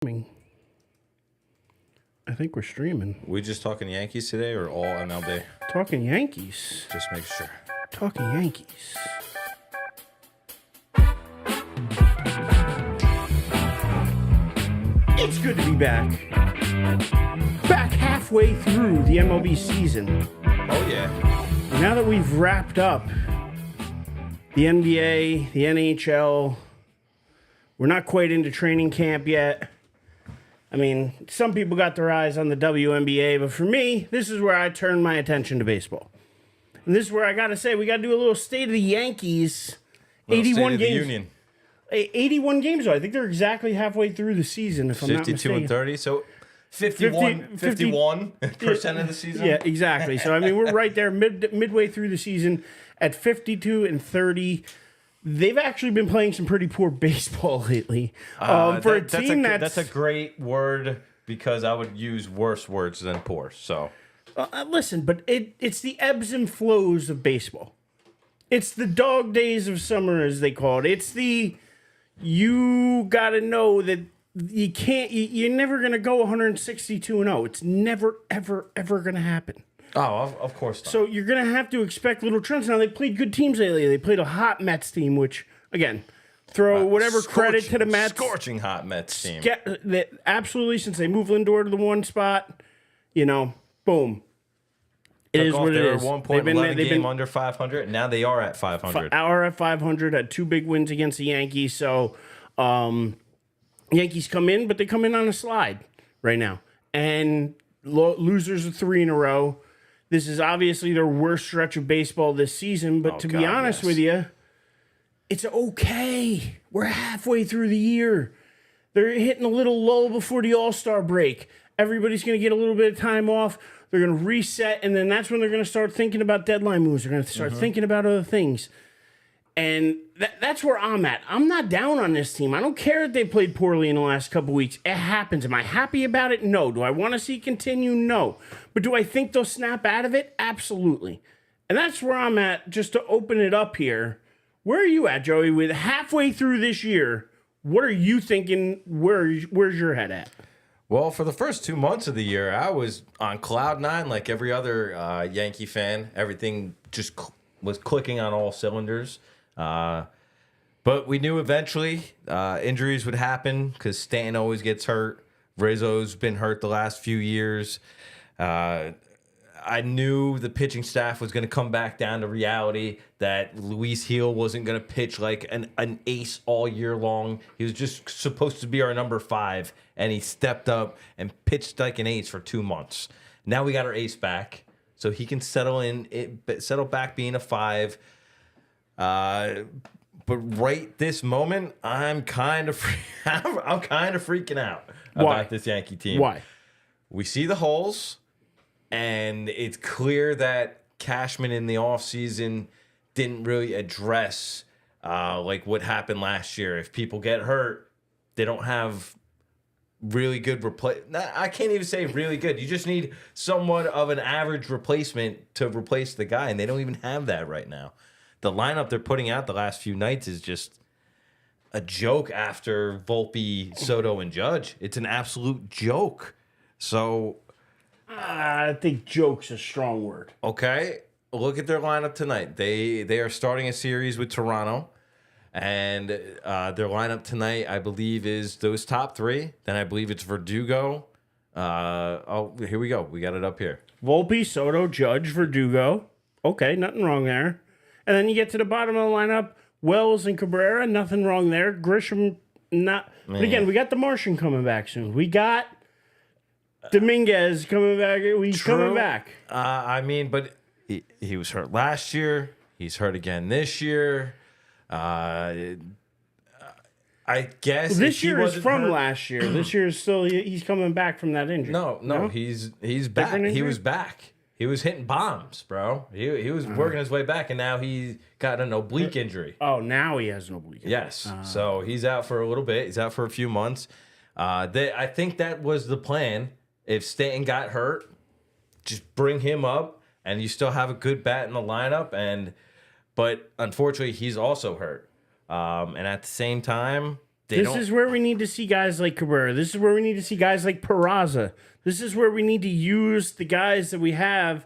Streaming. I think we're streaming. We just talking Yankees today or all MLB? Talking Yankees. Just make sure. Talking Yankees. It's good to be back. Back halfway through the MLB season. Oh, yeah. Now that we've wrapped up the NBA, the NHL, we're not quite into training camp yet. I mean, some people got their eyes on the WNBA, but for me, this is where I turn my attention to baseball. And this is where I got to say, we got to do a little state of the Yankees. 81 games. Union. 81 games, though. I think they're exactly halfway through the season, if I'm not 52 mistaken. and 30, so 51% of the season. Yeah, exactly. So, I mean, we're right there midway through the season at 52 and 30. They've actually been playing some pretty poor baseball lately. For a team that's a great word because I would use worse words than poor. So listen, but it's the ebbs and flows of baseball. It's the dog days of summer, as they call it. It's you got to know that you can't. You're never gonna go 162-0. It's never, ever, ever gonna happen. Oh, of course not. So you're going to have to expect little trends. Now, they played good teams lately. They played a hot Mets team, which, again, throw whatever credit to the Mets. Scorching hot Mets team. Absolutely, since they moved Lindor to the one spot, boom. It is what it is. They were 1.11 game under 500, and now they are at 500. Are at 500, had two big wins against the Yankees. So Yankees come in, but they come in on a slide right now. And losers of 3 in a row. This is obviously their worst stretch of baseball this season, but to be honest with you, it's okay. We're halfway through the year. They're hitting a little lull before the All-Star break. Everybody's going to get a little bit of time off. They're going to reset, and then that's when they're going to start thinking about deadline moves. They're going to start thinking about other things. And that's where I'm at. I'm not down on this team. I don't care that they played poorly in the last couple weeks. It happens. Am I happy about it? No. Do I want to see it continue? No. But do I think they'll snap out of it? Absolutely. And that's where I'm at, just to open it up here. Where are you at, Joey? With halfway through this year, what are you thinking? Where's your head at? Well, for the first 2 months of the year, I was on cloud nine like every other Yankee fan. Everything just was clicking on all cylinders. But we knew eventually injuries would happen because Stanton always gets hurt. Rizzo's been hurt the last few years. I knew the pitching staff was going to come back down to reality, that Luis Gil wasn't going to pitch like an ace all year long. He was just supposed to be our number 5, and he stepped up and pitched like an ace for 2 months. Now we got our ace back, so he can settle back being a 5. But right this moment, I'm kind of freaking out about this Yankee team. Why? We see the holes, and it's clear that Cashman in the offseason didn't really address like what happened last year. If people get hurt, they don't have really good I can't even say really good. You just need somewhat of an average replacement to replace the guy, and they don't even have that right now. The lineup they're putting out the last few nights is just a joke after Volpe, Soto, and Judge. It's an absolute joke. So I think joke's a strong word. Okay, look at their lineup tonight. They are starting a series with Toronto, and their lineup tonight, I believe, is those top 3. Then I believe it's Verdugo. Here we go. We got it up here. Volpe, Soto, Judge, Verdugo. Okay, nothing wrong there. And then you get to the bottom of the lineup, Wells and Cabrera, nothing wrong there. Grisham, not. But again, we got the Martian coming back soon. We got Dominguez coming back. Coming back. I mean, but he was hurt last year. He's hurt again this year. I guess this year is from last year. This year is still he's coming back from that injury. No, he's back. He was back. He was hitting bombs, bro. He was working his way back, and now he got an oblique injury. Oh, now he has an oblique injury. Yes. So he's out for a little bit. He's out for a few months. I think that was the plan. If Stanton got hurt, just bring him up, and you still have a good bat in the lineup. But unfortunately, he's also hurt. And at the same time, This is where we need to see guys like Cabrera. This is where we need to see guys like Peraza. This is where we need to use the guys that we have.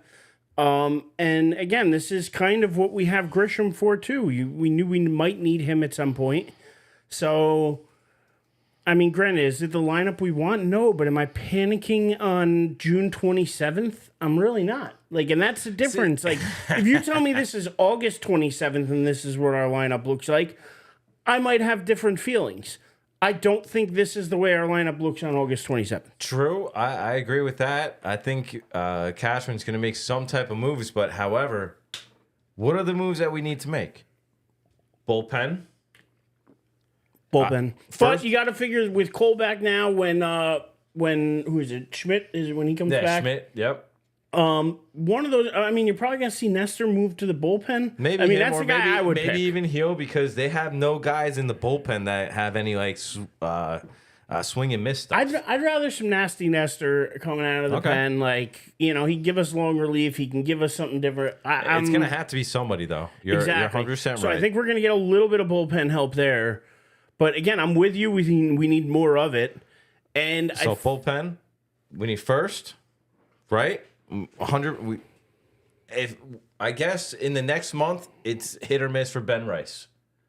And again, this is kind of what we have Grisham for too. We knew we might need him at some point. So, I mean, granted, is it the lineup we want? No, but am I panicking on June 27th? I'm really not. Like, and that's the difference. Like, if you tell me this is August 27th and this is what our lineup looks like, I might have different feelings. I don't think this is the way our lineup looks on August 27th. True. I agree with that. I think Cashman's going to make some type of moves, but however, what are the moves that we need to make? Bullpen. But you got to figure with Cole back now when who is it? Schmidt is it when he comes back? Yeah, Schmidt. Yep. One of those. I mean, you're probably gonna see Nestor move to the bullpen. Maybe I mean him, that's the guy maybe, I would pick. Maybe even Hill because they have no guys in the bullpen that have any like swing and miss stuff. I'd rather some nasty Nestor coming out of the pen. Like he'd give us long relief. He can give us something different. It's gonna have to be somebody though. You're 100% right. So I think we're gonna get a little bit of bullpen help there. But again, I'm with you. We need more of it. And so bullpen, we need first, right? 100. If I guess in the next month it's hit or miss for Ben Rice.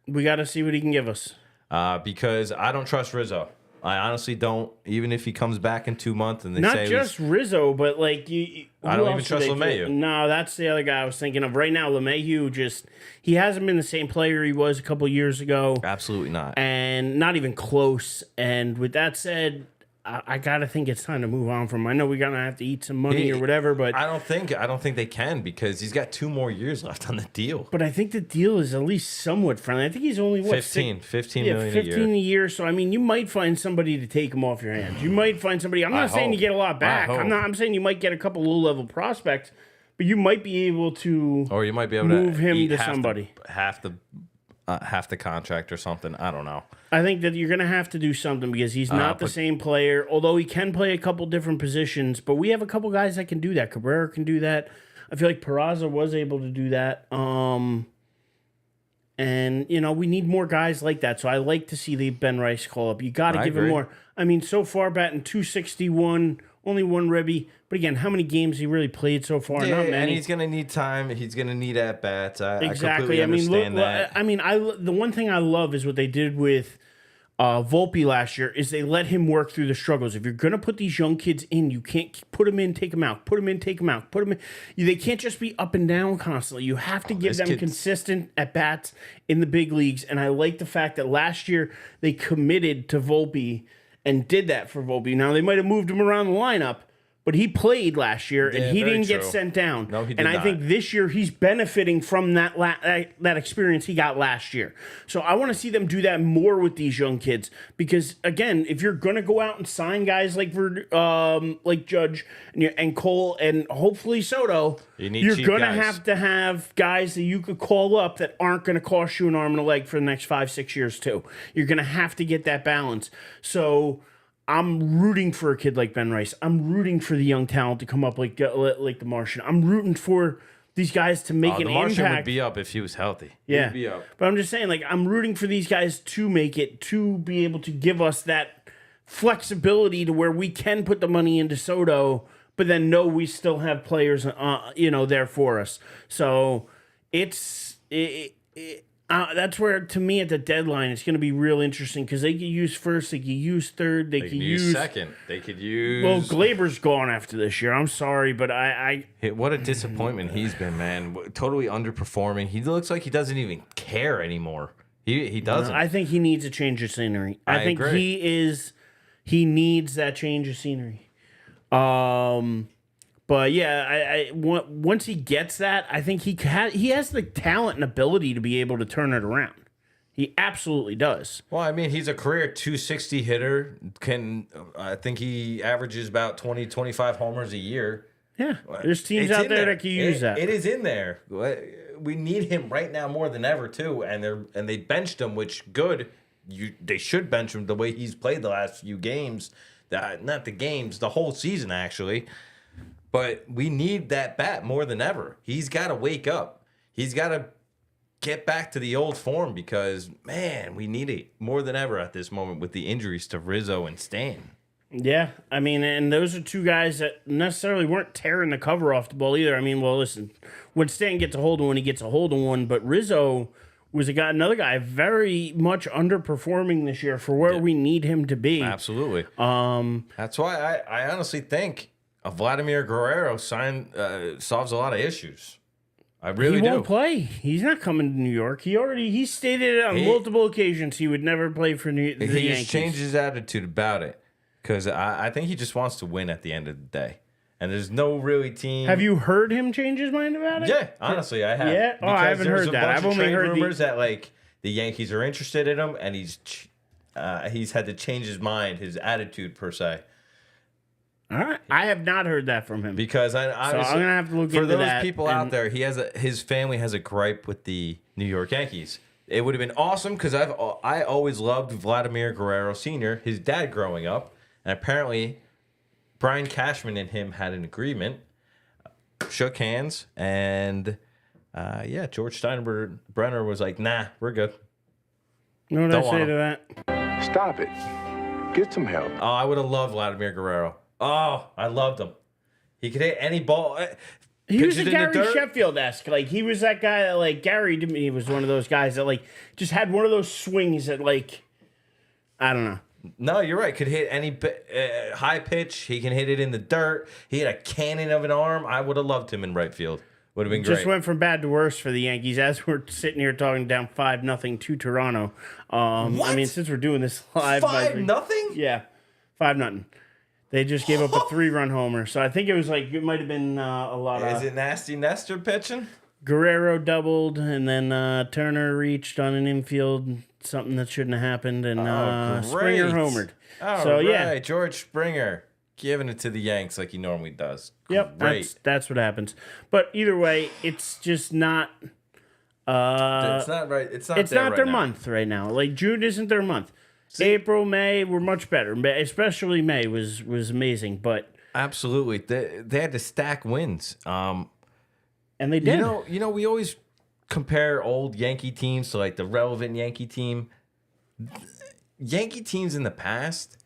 We got to see what he can give us. Because I don't trust Rizzo. I honestly don't. Even if he comes back in 2 months and they not say just Rizzo, but like I don't even trust LeMahieu. No, that's the other guy I was thinking of. Right now, LeMahieu he hasn't been the same player he was a couple years ago. Absolutely not, and not even close. And with that said, I gotta think it's time to move on from him. I know we're gonna have to eat some money or whatever, but I don't think they can because he's got 2 more years left on the deal. But I think the deal is at least somewhat friendly. I think he's only 15 million 15 a year. So I mean, you might find somebody to take him off your hands. You might find somebody. I'm not saying you get a lot back. I'm saying you might get a couple low level prospects, but you might be able to, or you might be able move to him to somebody. Half the contract or something. I don't know. I think that you're going to have to do something because he's not the same player, although he can play a couple different positions. But we have a couple guys that can do that. Cabrera can do that. I feel like Peraza was able to do that. And, we need more guys like that. So I like to see the Ben Rice call up. You got to give him more. I mean, so far batting .261, only 1 ribby. But again, how many games he really played so far? Yeah, not many. And he's going to need time. He's going to need at-bats. Exactly. I completely understand that. I mean, the one thing I love is what they did with Volpe last year is they let him work through the struggles. If you're going to put these young kids in, you can't put them in, take them out, put them in, take them out, put them in. They can't just be up and down constantly. You have to give them consistent at-bats in the big leagues. And I like the fact that last year they committed to Volpe and did that for Volpe. Now, they might have moved him around the lineup, but he played last year, and he didn't get sent down. No, he did not. And I think this year he's benefiting from that experience he got last year. So I want to see them do that more with these young kids because, again, if you're going to go out and sign guys like Judge and Cole and hopefully Soto, you're going to have guys that you could call up that aren't going to cost you an arm and a leg for the next 5-6 years too. You're going to have to get that balance. So I'm rooting for a kid like Ben Rice. I'm rooting for the young talent to come up like the Martian. I'm rooting for these guys to make an impact. The Martian would be up if he was healthy. Yeah. He'd be up. But I'm just saying, I'm rooting for these guys to make it, to be able to give us that flexibility to where we can put the money into Soto, but then know we still have players, there for us. So that's where, to me, at the deadline, it's going to be real interesting because they could use first, they could use third, they could use second, they could use. Well, Glaber's gone after this year. I'm sorry, but what a disappointment he's been, man. Totally underperforming. He looks like he doesn't even care anymore. He doesn't. I think he needs a change of scenery. I think agree. He needs that change of scenery. But yeah, once he gets that, I think he has the talent and ability to be able to turn it around. He absolutely does. Well, I mean, he's a career 260 hitter. I think he averages about 20, 25 homers a year. Yeah, there's teams out there that can use that. It is in there. We need him right now more than ever too, and they benched him, which good. They should bench him the way he's played the last few games. Not the games, the whole season actually. But we need that bat more than ever. He's got to wake up. He's got to get back to the old form because, man, we need it more than ever at this moment with the injuries to Rizzo and Stan. Yeah, I mean, and those are two guys that necessarily weren't tearing the cover off the ball either. I mean, well, listen, when Stan gets a hold of one, he gets a hold of one, but Rizzo was another guy very much underperforming this year for where we need him to be. Absolutely. That's why I honestly think a Vladimir Guerrero solves a lot of issues. I really do. He won't play. He's not coming to New York. He stated it on multiple occasions he would never play for the Yankees. He's changed his attitude about it. Because I think he just wants to win at the end of the day. And there's no really team. Have you heard him change his mind about it? Yeah, honestly, I have. Yeah? Oh, I haven't heard that. I've only heard rumors that, like, the Yankees are interested in him, and he's had to change his mind, his attitude, per se. All right. I have not heard that from him. Because I'm going to have to look into that. For those people out there, his family has a gripe with the New York Yankees. It would have been awesome because I always loved Vladimir Guerrero Sr., his dad growing up. And apparently, Brian Cashman and him had an agreement, shook hands, and George Steinbrenner was like, "Nah, we're good." You know what I say to that? Stop it. Get some help. Oh, I would have loved Vladimir Guerrero. Oh, I loved him. He could hit any ball. He was a Gary Sheffield-esque. Like, he was that guy that, like, Gary to me was one of those guys that, like, just had one of those swings that, like, I don't know. No, you're right. Could hit any high pitch. He can hit it in the dirt. He had a cannon of an arm. I would have loved him in right field. Would have been great. Just went from bad to worse for the Yankees as we're sitting here talking down 5-0 to Toronto. What? I mean, since we're doing this live. 5-0? Yeah, 5-0. They just gave up a 3-run homer. So I think it might have been a lot of... Is it Nasty Nestor pitching? Guerrero doubled, and then Turner reached on an infield, something that shouldn't have happened, and Springer homered. Yeah, George Springer giving it to the Yanks like he normally does. Yep, that's what happens. But either way, it's just not. It's not right. It's not their month right now. Like June isn't their month. April, May were much better. Especially May was amazing. But absolutely, they had to stack wins. And they did. You know, we always compare old Yankee teams to like the relevant Yankee team. Yankee teams in the past,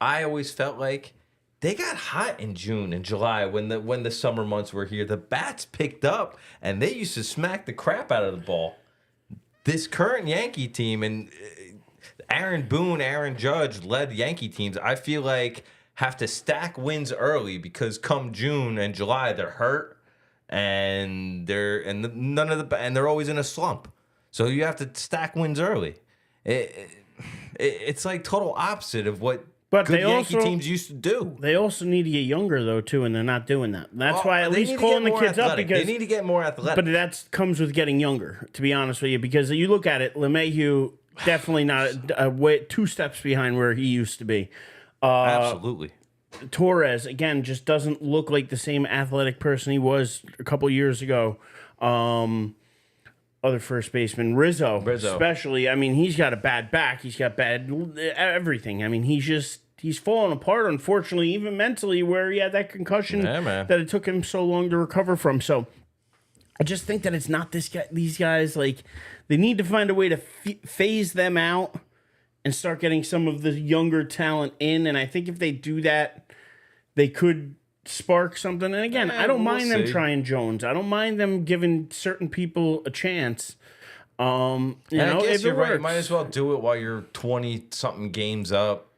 I always felt like they got hot in June and July when the summer months were here. The bats picked up and they used to smack the crap out of the ball. This current Yankee team and Aaron Boone, Aaron Judge led Yankee teams, I feel like have to stack wins early because come June and July they're hurt. And they're always in a slump, so you have to stack wins early. It's like total opposite of what good Yankee teams used to do. They also need to get younger though too, and they're not doing that. That's why at least calling the kids up because they need to get more athletic. But that comes with getting younger. To be honest with you, because you look at it, LeMahieu definitely not two steps behind where he used to be. Absolutely. Torres, again, just doesn't look like the same athletic person he was a couple years ago. Other first baseman, Rizzo, especially. I mean, he's got a bad back. He's got bad everything. I mean, he's fallen apart, unfortunately, even mentally, where he had that concussion that it took him so long to recover from. So I just think that it's not these guys. Like, they need to find a way to phase them out and start getting some of the younger talent in. And I think if they do that, they could spark something. And again, I don't mind them trying Jones. I don't mind them giving certain people a chance. I guess you're right. You might as well do it while you're 20-something games up.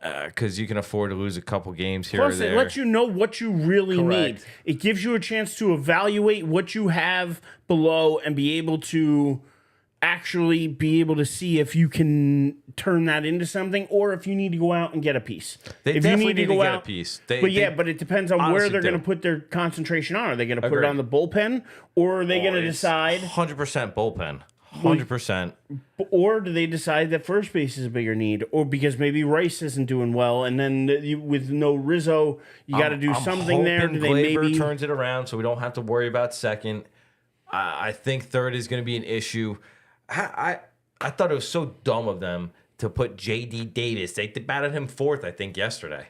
Because you can afford to lose a couple games here or there. Plus, it lets you know what you really need. It gives you a chance to evaluate what you have below and be able to actually be able to see if you can turn that into something or if you need to go out and get a piece. They definitely need to get a piece. But it depends on where they're going to put their concentration on. Are they going to put it on the bullpen or are they going to decide? 100% bullpen. 100%. Or do they decide that first base is a bigger need? Or because maybe Rice isn't doing well and then with no Rizzo, you got to do something there. Do they maybe turns it around so we don't have to worry about second. I think third is going to be an issue. I thought it was so dumb of them to put J.D. Davis. They batted him fourth, I think, yesterday.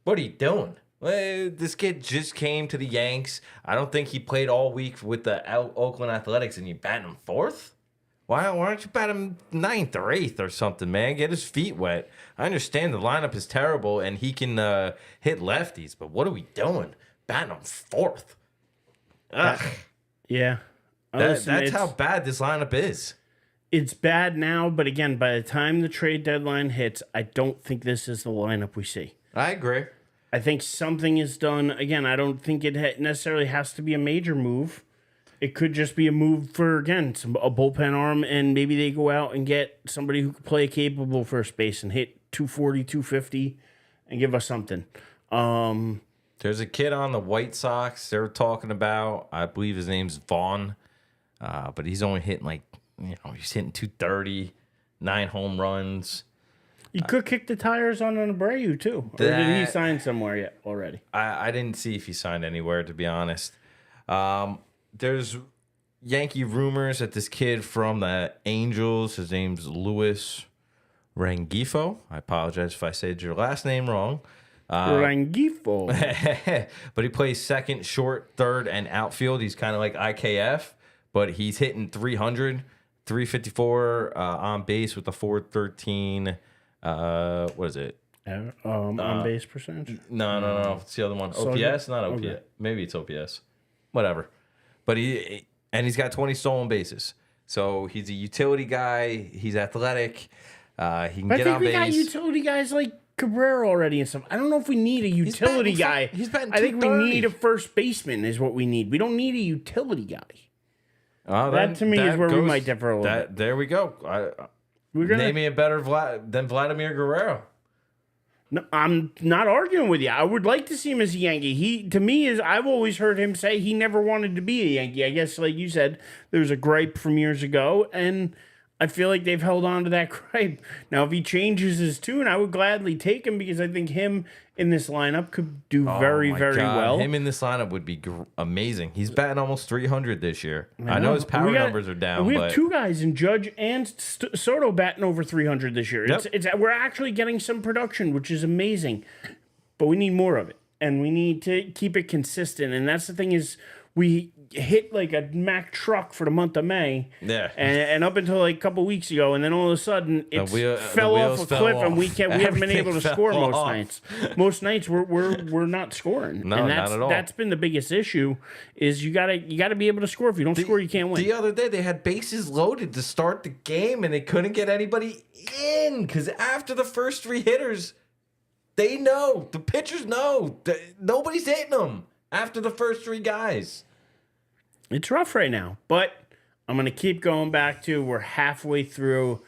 What are you doing? Well, this kid just came to the Yanks. I don't think he played all week with the Oakland Athletics, and you bat him fourth? Why don't you bat him ninth or eighth or something, man? Get his feet wet. I understand the lineup is terrible, and he can hit lefties, but what are we doing? Batting him fourth. Ugh. Yeah. That's how bad this lineup is. It's bad now, but again, by the time the trade deadline hits, I don't think this is the lineup we see. I agree. I think something is done. Again, I don't think it necessarily has to be a major move. It could just be a move for, again, a bullpen arm, and maybe they go out and get somebody who can play capable first base and hit 240, 250 and give us something. There's a kid on the White Sox they're talking about. I believe his name's Vaughn, but he's only hitting he's hitting 230, 9 home runs. You could kick the tires on an Abreu, too. Or did he sign somewhere yet already? I didn't see if he signed anywhere, to be honest. There's Yankee rumors that this kid from the Angels, his name's Luis Rengifo. I apologize if I said your last name wrong. Rengifo. But he plays second, short, third, and outfield. He's kind of like IKF, but he's hitting 300, 354 on base with a 413. What is it? On base percentage? No. It's the other one. OPS? Not OPS. Okay. Maybe it's OPS. Whatever. But he's got 20 stolen bases. So he's a utility guy. He's athletic. He can get on base. I think we got utility guys like Cabrera already and stuff. I don't know if we need a utility guy. He's batting I think we need a first baseman is what we need. We don't need a utility guy. That to me is where we might differ a little bit. There we go. Name me a better than Vladimir Guerrero. No, I'm not arguing with you. I would like to see him as a Yankee. To me, I've always heard him say he never wanted to be a Yankee. I guess, like you said, there was a gripe from years ago, and I feel like they've held on to that gripe. Now, if he changes his tune, I would gladly take him because I think him in this lineup could do very well. Him in this lineup would be amazing. He's batting almost 300 this year. I know his power numbers are down. We have two guys in Judge and Soto batting over 300 this year. Yep. We're actually getting some production, which is amazing. But we need more of it, and we need to keep it consistent. And that's the thing is we hit like a Mack truck for the month of May. Yeah. And up until like a couple weeks ago, and then all of a sudden it fell off a cliff, and we haven't been able to score most nights. Most nights we're not scoring. No, and not at all. That's been the biggest issue. Is you gotta be able to score. If you don't score, you can't win. The other day they had bases loaded to start the game, and they couldn't get anybody in because after the first 3 hitters, they know the pitchers know nobody's hitting them after the first 3 guys. It's rough right now, but I'm going to keep going back to we're halfway through,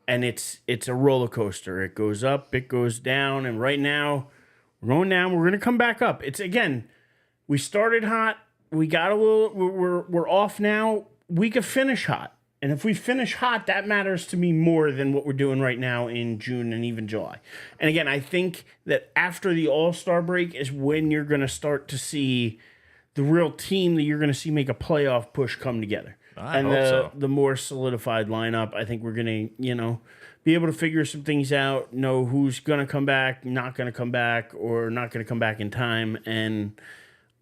and it's a roller coaster. It goes up, it goes down, and right now we're going down. We're going to come back up. It's again, we started hot. We got a little. We're off now. We could finish hot, and if we finish hot, that matters to me more than what we're doing right now in June and even July. And again, I think that after the All-Star break is when you're going to start to see the real team that you're going to see make a playoff push come together. I hope so. The more solidified lineup, I think we're going to, be able to figure some things out, know who's going to come back, not going to come back, or not going to come back in time. And,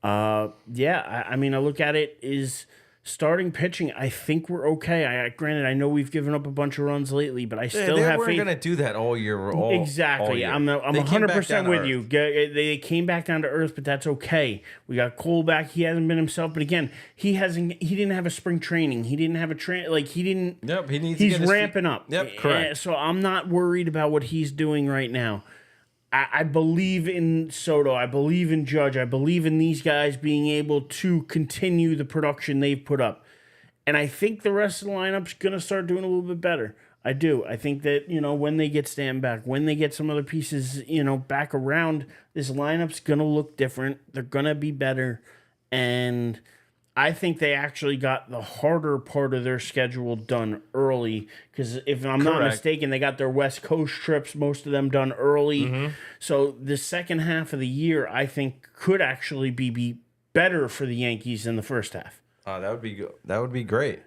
I look at it is starting pitching, I think we're okay. Granted, I know we've given up a bunch of runs lately, but I still have faith. They weren't going to do that all year. Exactly. All year. I'm 100% with you. They came back down to earth, but that's okay. We got Cole back. He hasn't been himself, but again, he didn't have a spring training. He didn't have a he didn't. Yep. He's ramping up. Yep. Correct. So I'm not worried about what he's doing right now. I believe in Soto. I believe in Judge. I believe in these guys being able to continue the production they've put up. And I think the rest of the lineup's going to start doing a little bit better. I do. I think that, when they get Stan back, when they get some other pieces, back around, this lineup's going to look different. They're going to be better. And I think they actually got the harder part of their schedule done early because if I'm not mistaken, they got their West Coast trips, most of them done early. Mm-hmm. So the second half of the year, I think, could actually be better for the Yankees than the first half. That would be good. That would be great.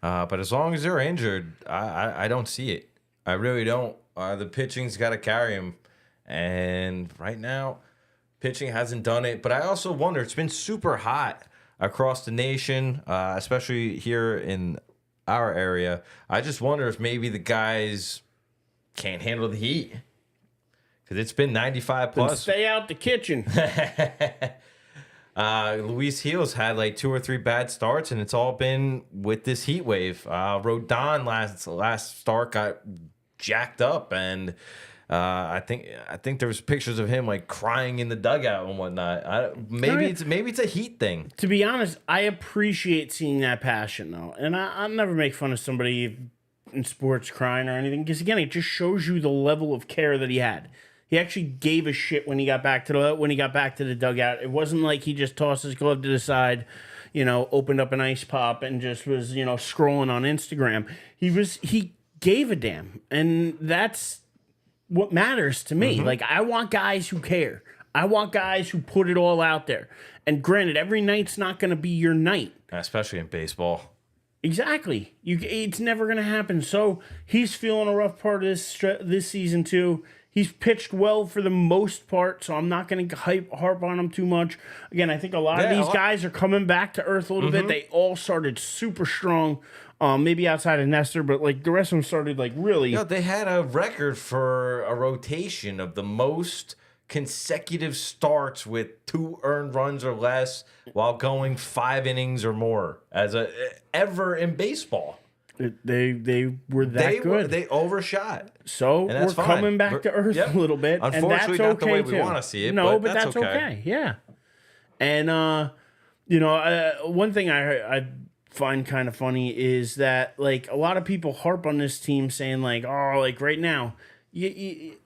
But as long as they're injured, I don't see it. I really don't. The pitching's got to carry them. And right now, Pitching hasn't done it. But I also wonder, it's been super hot across the nation, especially here in our area. I just wonder if maybe the guys can't handle the heat. Because it's been 95 Then plus. stay out the kitchen. Luis Gil's had like 2 or 3 bad starts, and it's all been with this heat wave. Rodon last start got jacked up, and I think there was pictures of him like crying in the dugout and whatnot. Maybe it's a heat thing. To be honest, I appreciate seeing that passion though, and I'll never make fun of somebody in sports crying or anything, because again, it just shows you the level of care that he had. He actually gave a shit when he got back to the dugout. It wasn't like he just tossed his glove to the side, opened up an ice pop and just was, scrolling on Instagram. He gave a damn, and that's what matters to me. Like, I want guys who care. I want guys who put it all out there. And granted, every night's not going to be your night, Especially in baseball. Exactly. It's never going to happen. So he's feeling a rough part of this season too. He's pitched well for the most part, so I'm not going to harp on him too much. Again, I think a lot of these guys are coming back to earth a little bit. They all started super strong, maybe outside of Nestor, but like the rest of them started like really. They had a record for a rotation of the most consecutive starts with 2 earned runs or less while going 5 innings or more ever in baseball. They were that good. They overshot. So we're coming back to earth a little bit. Unfortunately, and that's not the way too. we want to see it. No, but that's okay. Yeah. And one thing I find kind of funny is that like a lot of people harp on this team saying like, oh, like right now,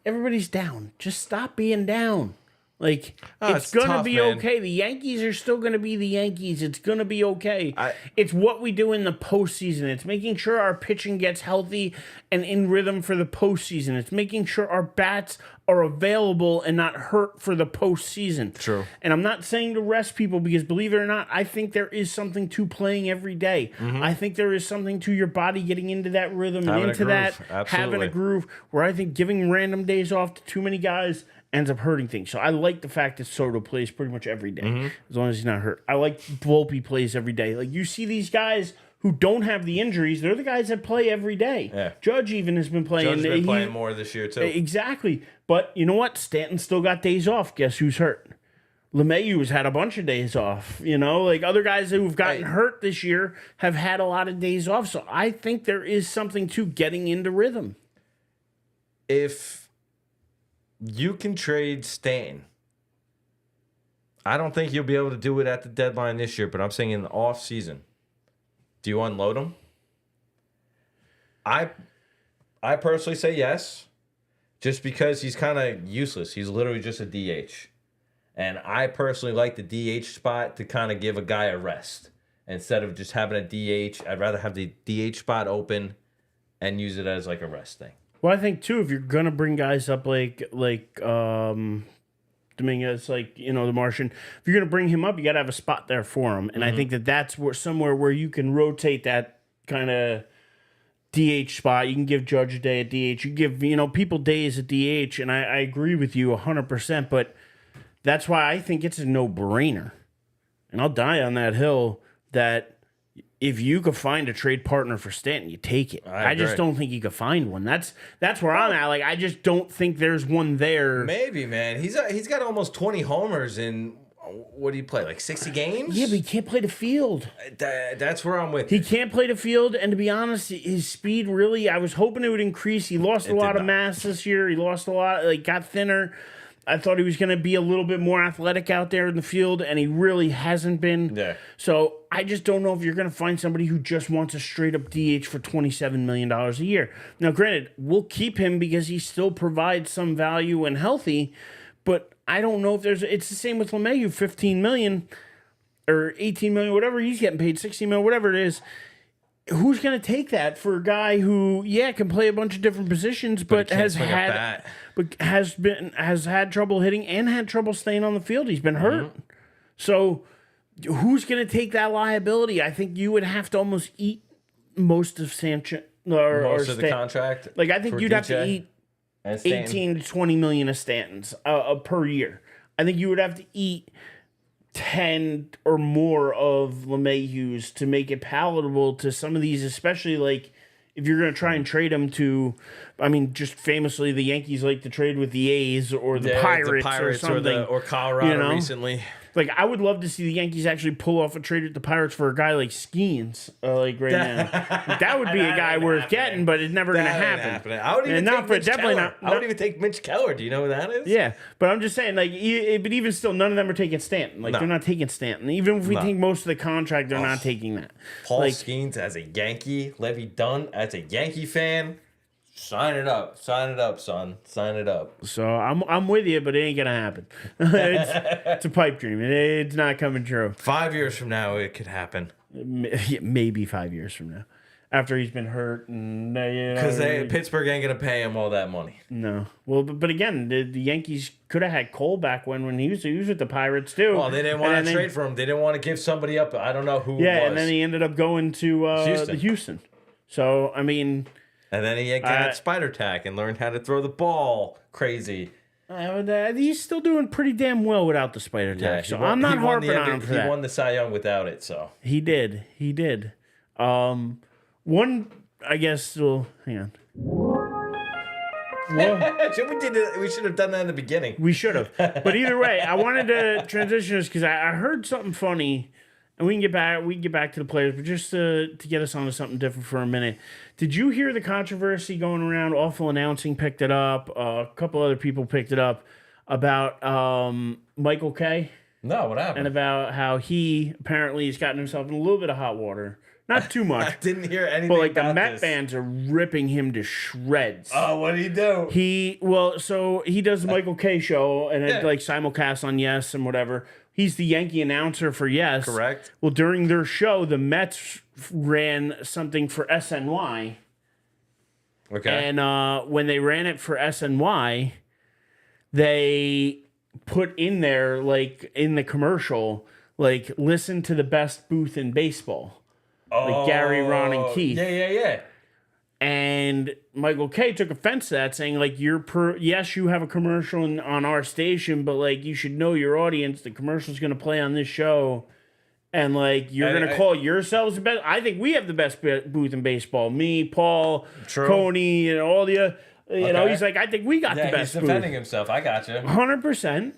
everybody's down. Just stop being down. Like, it's going to be okay. The Yankees are still going to be the Yankees. It's going to be okay. It's what we do in the postseason. It's making sure our pitching gets healthy and in rhythm for the postseason. It's making sure our bats are available and not hurt for the postseason. True. And I'm not saying to rest people because, believe it or not, I think there is something to playing every day. I think there is something to your body getting into that rhythm and into that having a groove, where I think giving random days off to too many guys ends up hurting things. So I like the fact that Soto plays pretty much every day, as long as he's not hurt. I like Volpe plays every day. Like, you see these guys who don't have the injuries, they're the guys that play every day. Yeah. Judge even has been playing. Judge's been playing more this year, too. Exactly. But you know what? Stanton still got days off. Guess who's hurt? LeMahieu has had a bunch of days off. Like other guys who've gotten hurt this year have had a lot of days off. So I think there is something to getting into rhythm. If you can trade Stanton, I don't think you'll be able to do it at the deadline this year, but I'm saying in the off season. Do you unload him? I personally say yes, just because he's kind of useless. He's literally just a DH. And I personally like the DH spot to kind of give a guy a rest. Instead of just having a DH, I'd rather have the DH spot open and use it as like a rest thing. Well, I think too, if you're gonna bring guys up like Dominguez, like the Martian, if you're gonna bring him up, you gotta have a spot there for him. And I think that's somewhere where you can rotate that kind of DH spot. You can give Judge a day at DH. You give people days at DH, and I agree with you 100%. But that's why I think it's a no-brainer, and I'll die on that hill that. If you could find a trade partner for Stanton, you take it. I just don't think you could find one. That's where I'm at. Like, I just don't think there's one there. Maybe, man. He's got almost 20 homers in, what do you play, like 60 games? Yeah, but he can't play the field. That's where I'm with you. He can't play the field, and to be honest, his speed really, I was hoping it would increase. He lost a lot of mass this year. He lost a lot, got thinner. I thought he was going to be a little bit more athletic out there in the field, and he really hasn't been. Yeah. So I just don't know if you're going to find somebody who just wants a straight-up DH for $27 million a year. Now, granted, we'll keep him because he still provides some value and healthy, but I don't know if there's... It's the same with LeMahieu, $15 million or $18 million, whatever he's getting paid, $16 million, whatever it is. Who's going to take that for a guy who, can play a bunch of different positions, but has had trouble hitting and had trouble staying on the field? He's been hurt. So who's going to take that liability? I think you would have to almost eat most of Sanchez most of the contract. Like, I think you'd have to eat 18 to 20 million of Stantons per year. I think you would have to eat 10 or more of LeMahieu's to make it palatable to some of these, especially like if you're going to try and trade them to, I mean, just famously, the Yankees like to trade with the A's or the Pirates or something. Or Colorado you know? recently. Like, I would love to see the Yankees actually pull off a trade with the Pirates for a guy like Skeens, like right now. That would be a guy worth getting, but it's never going to happen. I would even take Mitch Keller. I would even take Mitch Keller. Do you know who that is? Yeah, but I'm just saying, like, but even still, none of them are taking Stanton. Like, they're not taking Stanton. Even if we take most of the contract, they're not taking that. Paul like, Skeens as a Yankee, Levy Dunn as a Yankee fan. Sign it up, son. Sign it up. So I'm with you, but it ain't gonna happen. It's a pipe dream. It's not coming true. 5 years from now, it could happen. Maybe 5 years from now, after he's been hurt and because Pittsburgh ain't gonna pay him all that money. No. Well, but again, the Yankees could have had Cole back when he was with the Pirates too. Well, they didn't want to trade for him. They didn't want to give somebody up. I don't know who. Yeah, it was. and then he ended up going to Houston. So I mean. And then he got spider tack and learned how to throw the ball crazy. He's still doing pretty damn well without the spider tack. So I'm not harping on him for that. He won the Cy Young without it. So he did. One, I guess. Well, hang on. We should have done that in the beginning. We should have. But either way, I wanted to transition this because I heard something funny. And we can get back to the players, but just to get us onto something different for a minute. Did you hear the controversy going around? Awful Announcing picked it up. A couple other people picked it up about Michael Kay. No, what happened? And about how he apparently has gotten himself in a little bit of hot water. Not too much. I didn't hear anything but like about the Met this. fans are ripping him to shreds. Oh, what did he do? So he does the Michael Kay show and it like simulcast on Yes and whatever. He's the Yankee announcer for Yes. Correct. Well, during their show, the Mets ran something for SNY. Okay. And when they ran it for SNY, they put in there, like, in the commercial, like, listen to the best booth in baseball. Like Gary, Ron, and Keith. Yeah. And Michael Kay took offense to that, saying, like, yes, you have a commercial on our station, but, like, you should know your audience. The commercial's going to play on this show. And, like, you're going to call yourselves the best. I think we have the best booth in baseball. Me, Paul, Coney, and all the, you know, he's like, I think we got the best he's defending himself. I got you. 100%.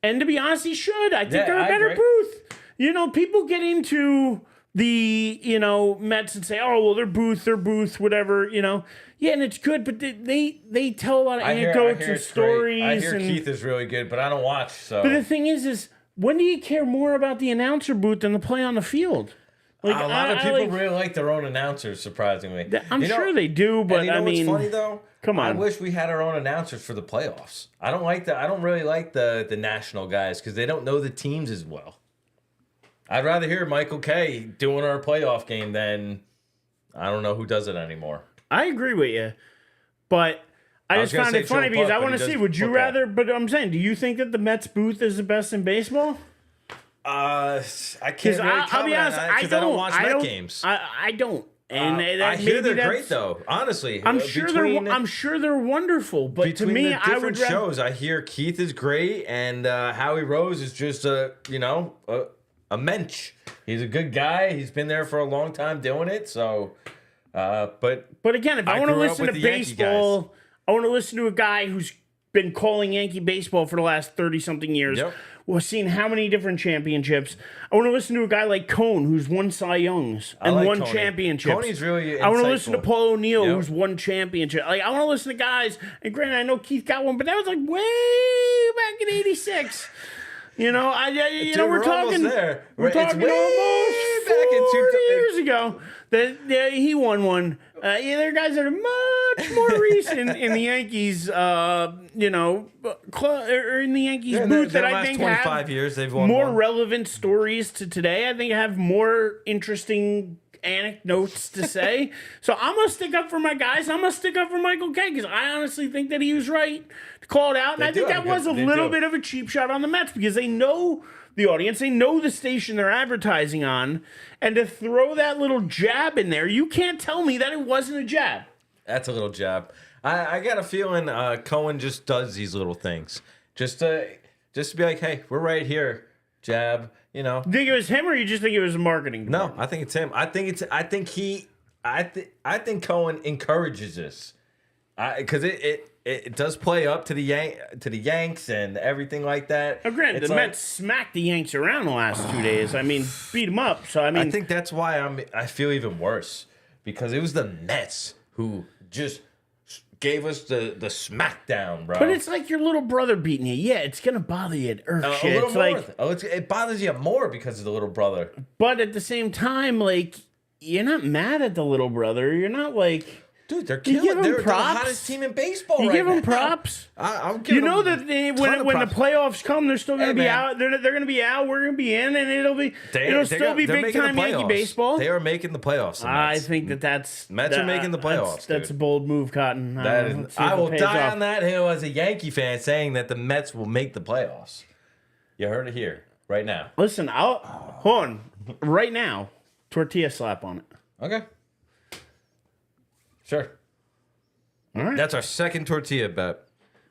And to be honest, he should. I think they're a better agree. booth. You know, people get into the, you know, Mets and say, oh, well, their booth, whatever, you know. Yeah, and it's good, but they tell a lot of anecdotes and stories. I hear Keith is really good, but I don't watch, so. But the thing is when do you care more about the announcer booth than the play on the field? Like, a lot of people really like their own announcers, surprisingly. I'm sure they do, but I mean, what's funny though? Come on. I wish we had our own announcers for the playoffs. I don't really like the national guys because they don't know the teams as well. I'd rather hear Michael Kay doing our playoff game than I don't know who does it anymore. I agree with you, but I just found it funny because I want to see. Would you rather? But I'm saying, do you think that the Mets booth is the best in baseball? I can't really I'll be honest, I don't watch Met games. I don't. And I hear they're great though. Honestly, I'm sure they're wonderful. But to me, I would shows. I hear Keith is great, and Howie Rose is just a mensch. He's a good guy. He's been there for a long time doing it. So, but again, if I want to listen to baseball, I want to listen to a guy who's been calling Yankee baseball for the last 30-something years. Yep. We've seen how many different championships. I want to listen to a guy like Cone, who's won Cy Youngs and won championships. Coney's really insightful. I want to listen to Paul O'Neill, who's won championship. Like, I want to listen to guys, and granted, I know Keith got one, but that was like way back in ¡86. You know, we're talking there. We're talking almost back in 40 years ago that he won one. There are guys that are much more recent in the Yankees, or in the Yankees booth that I think 25 have years they've won more relevant stories to today. I think have more interesting anecdotes to say. So I'm going to stick up for my guys. I'm going to stick up for Michael Kay because I honestly think that he was right to call it out. And I think that was a little bit of a cheap shot on the Mets because they know the audience. They know the station they're advertising on. And to throw that little jab in there, you can't tell me that it wasn't a jab. That's a little jab. I got a feeling Cohen just does these little things. Just Just to be like, hey, we're right here, Jab. You know. You think it was him, or you just think it was marketing? No, I think it's him. I think Cohen encourages this, because it does play up to the Yanks and everything like that. Oh, granted, the Mets smacked the Yanks around the last 2 days. I mean, beat them up. So I think that's why I feel even worse, because it was the Mets who just gave us the smackdown, bro. But it's like your little brother beating you. Yeah, it's gonna bother you. It irks you. A little It's more. like, It bothers you more because of the little brother. but at the same time, like, you're not mad at the little brother. You're not like. Dude, they're You give killing. them They're the props. hottest team in baseball You right give them now. props. I'm You giving know them that ton of when the props. playoffs come, they're still going to be man. out. They're going to be out. We're going to be in, and it'll still be they're big making time the Yankee playoffs. baseball. They are making the playoffs. the I Mets. think that's Mets are making the playoffs, That's a dude. bold move, Cotton. That is, I will die on that hill as a Yankee fan, saying that the Mets will make the playoffs. You heard it here, right now. Listen, hold on. Right now, tortilla slap on it. Okay. Sure. All right. That's our second tortilla bet.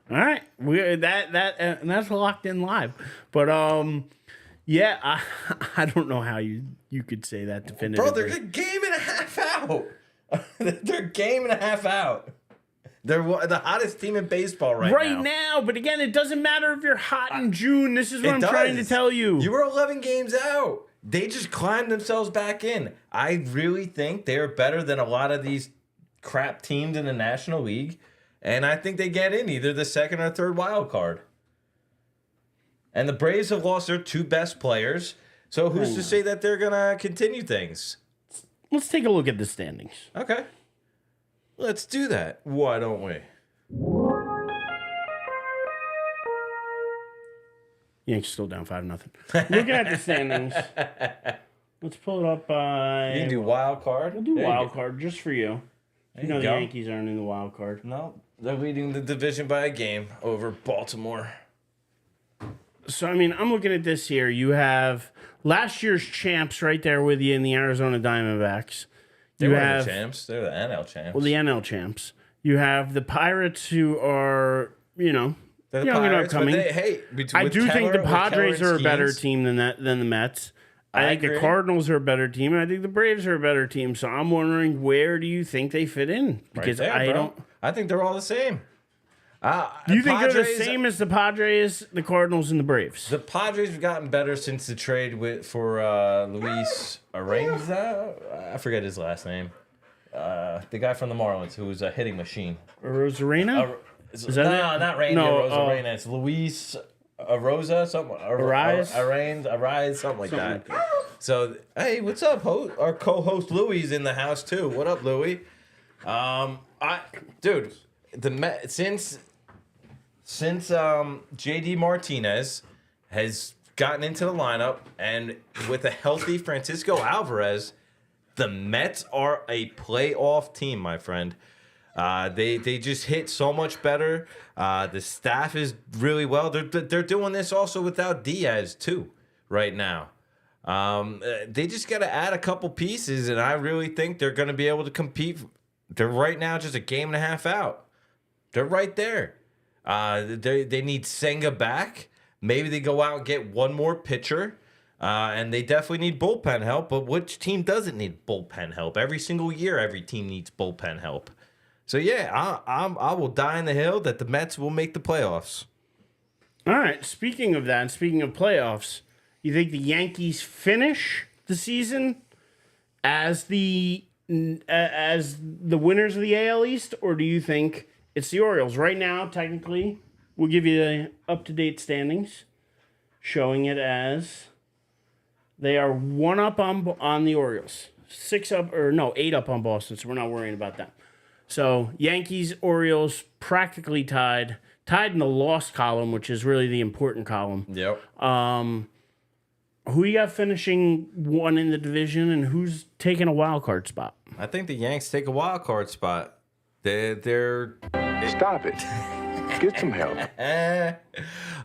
All right, and that's locked in live. But yeah, I don't know how you could say that definitively. Bro, they're a game and a half out. They're a game and a half out. They're the hottest team in baseball right now. But again, it doesn't matter if you're hot in June. This is what I'm trying to tell you. You were 11 games out. They just climbed themselves back in. I really think they're better than a lot of these crap teams in the National League. And I think they get in either the second or third wild card. And the Braves have lost their two best players. So who's to say that they're going to continue things? Let's take a look at the standings. Okay. Let's do that. Why don't we? Yankees still down 5-0. Looking at the standings. Let's pull it up by. You can do wild card. We'll do wild card just for you. You know the go. Yankees aren't in the wild card. No, they're leading the division by a game over Baltimore. So, I mean, I'm looking at this here. You have last year's champs right there with you in the Arizona Diamondbacks. They You weren't have the champs. They're the NL champs. well, the NL champs. You have the Pirates, who are They're the young and Pirates, upcoming. but I do think the with Padres Keller are and a better Skeens, team than the Mets. I think agree. the Cardinals are a better team, and I think the Braves are a better team. So I'm wondering, where do you think they fit in? Because right there, I bro. don't. I think they're all the same. You think they're the Padres- same as the Padres, the Cardinals, and the Braves? The Padres have gotten better since the trade for Luis Aranza. I forget his last name. The guy from the Marlins who was a hitting machine. Rosarena? Is that it? Not Randy Arozarena. It's Luis Arosa, something. Arise, something like that. So, hey, what's up? Our co-host Louie's in the house too. What up, Louie? Dude, since JD Martinez has gotten into the lineup, and with a healthy Francisco Alvarez, the Mets are a playoff team, my friend. They just hit so much better. The staff is really well. They're doing this also without Diaz too right now. They just got to add a couple pieces, and I really think they're going to be able to compete. They're right now just a game and a half out. They're right there. They need Senga back. Maybe they go out and get one more pitcher. And they definitely need bullpen help. But which team doesn't need bullpen help? Every single year, every team needs bullpen help. So yeah, I will die on the hill that the Mets will make the playoffs. All right. Speaking of that, and speaking of playoffs, you think the Yankees finish the season as the winners of the AL East, or do you think it's the Orioles? Right now, technically, we'll give you the up-to-date standings, showing it as they are 1 up on the Orioles, 8 up on Boston. So we're not worrying about that. So Yankees, Orioles, practically tied in the loss column, which is really the important column. Yep. Who you got finishing 1 in the division, and who's taking a wild card spot? I think the Yanks take a wild card spot. They're Stop it. Get some help.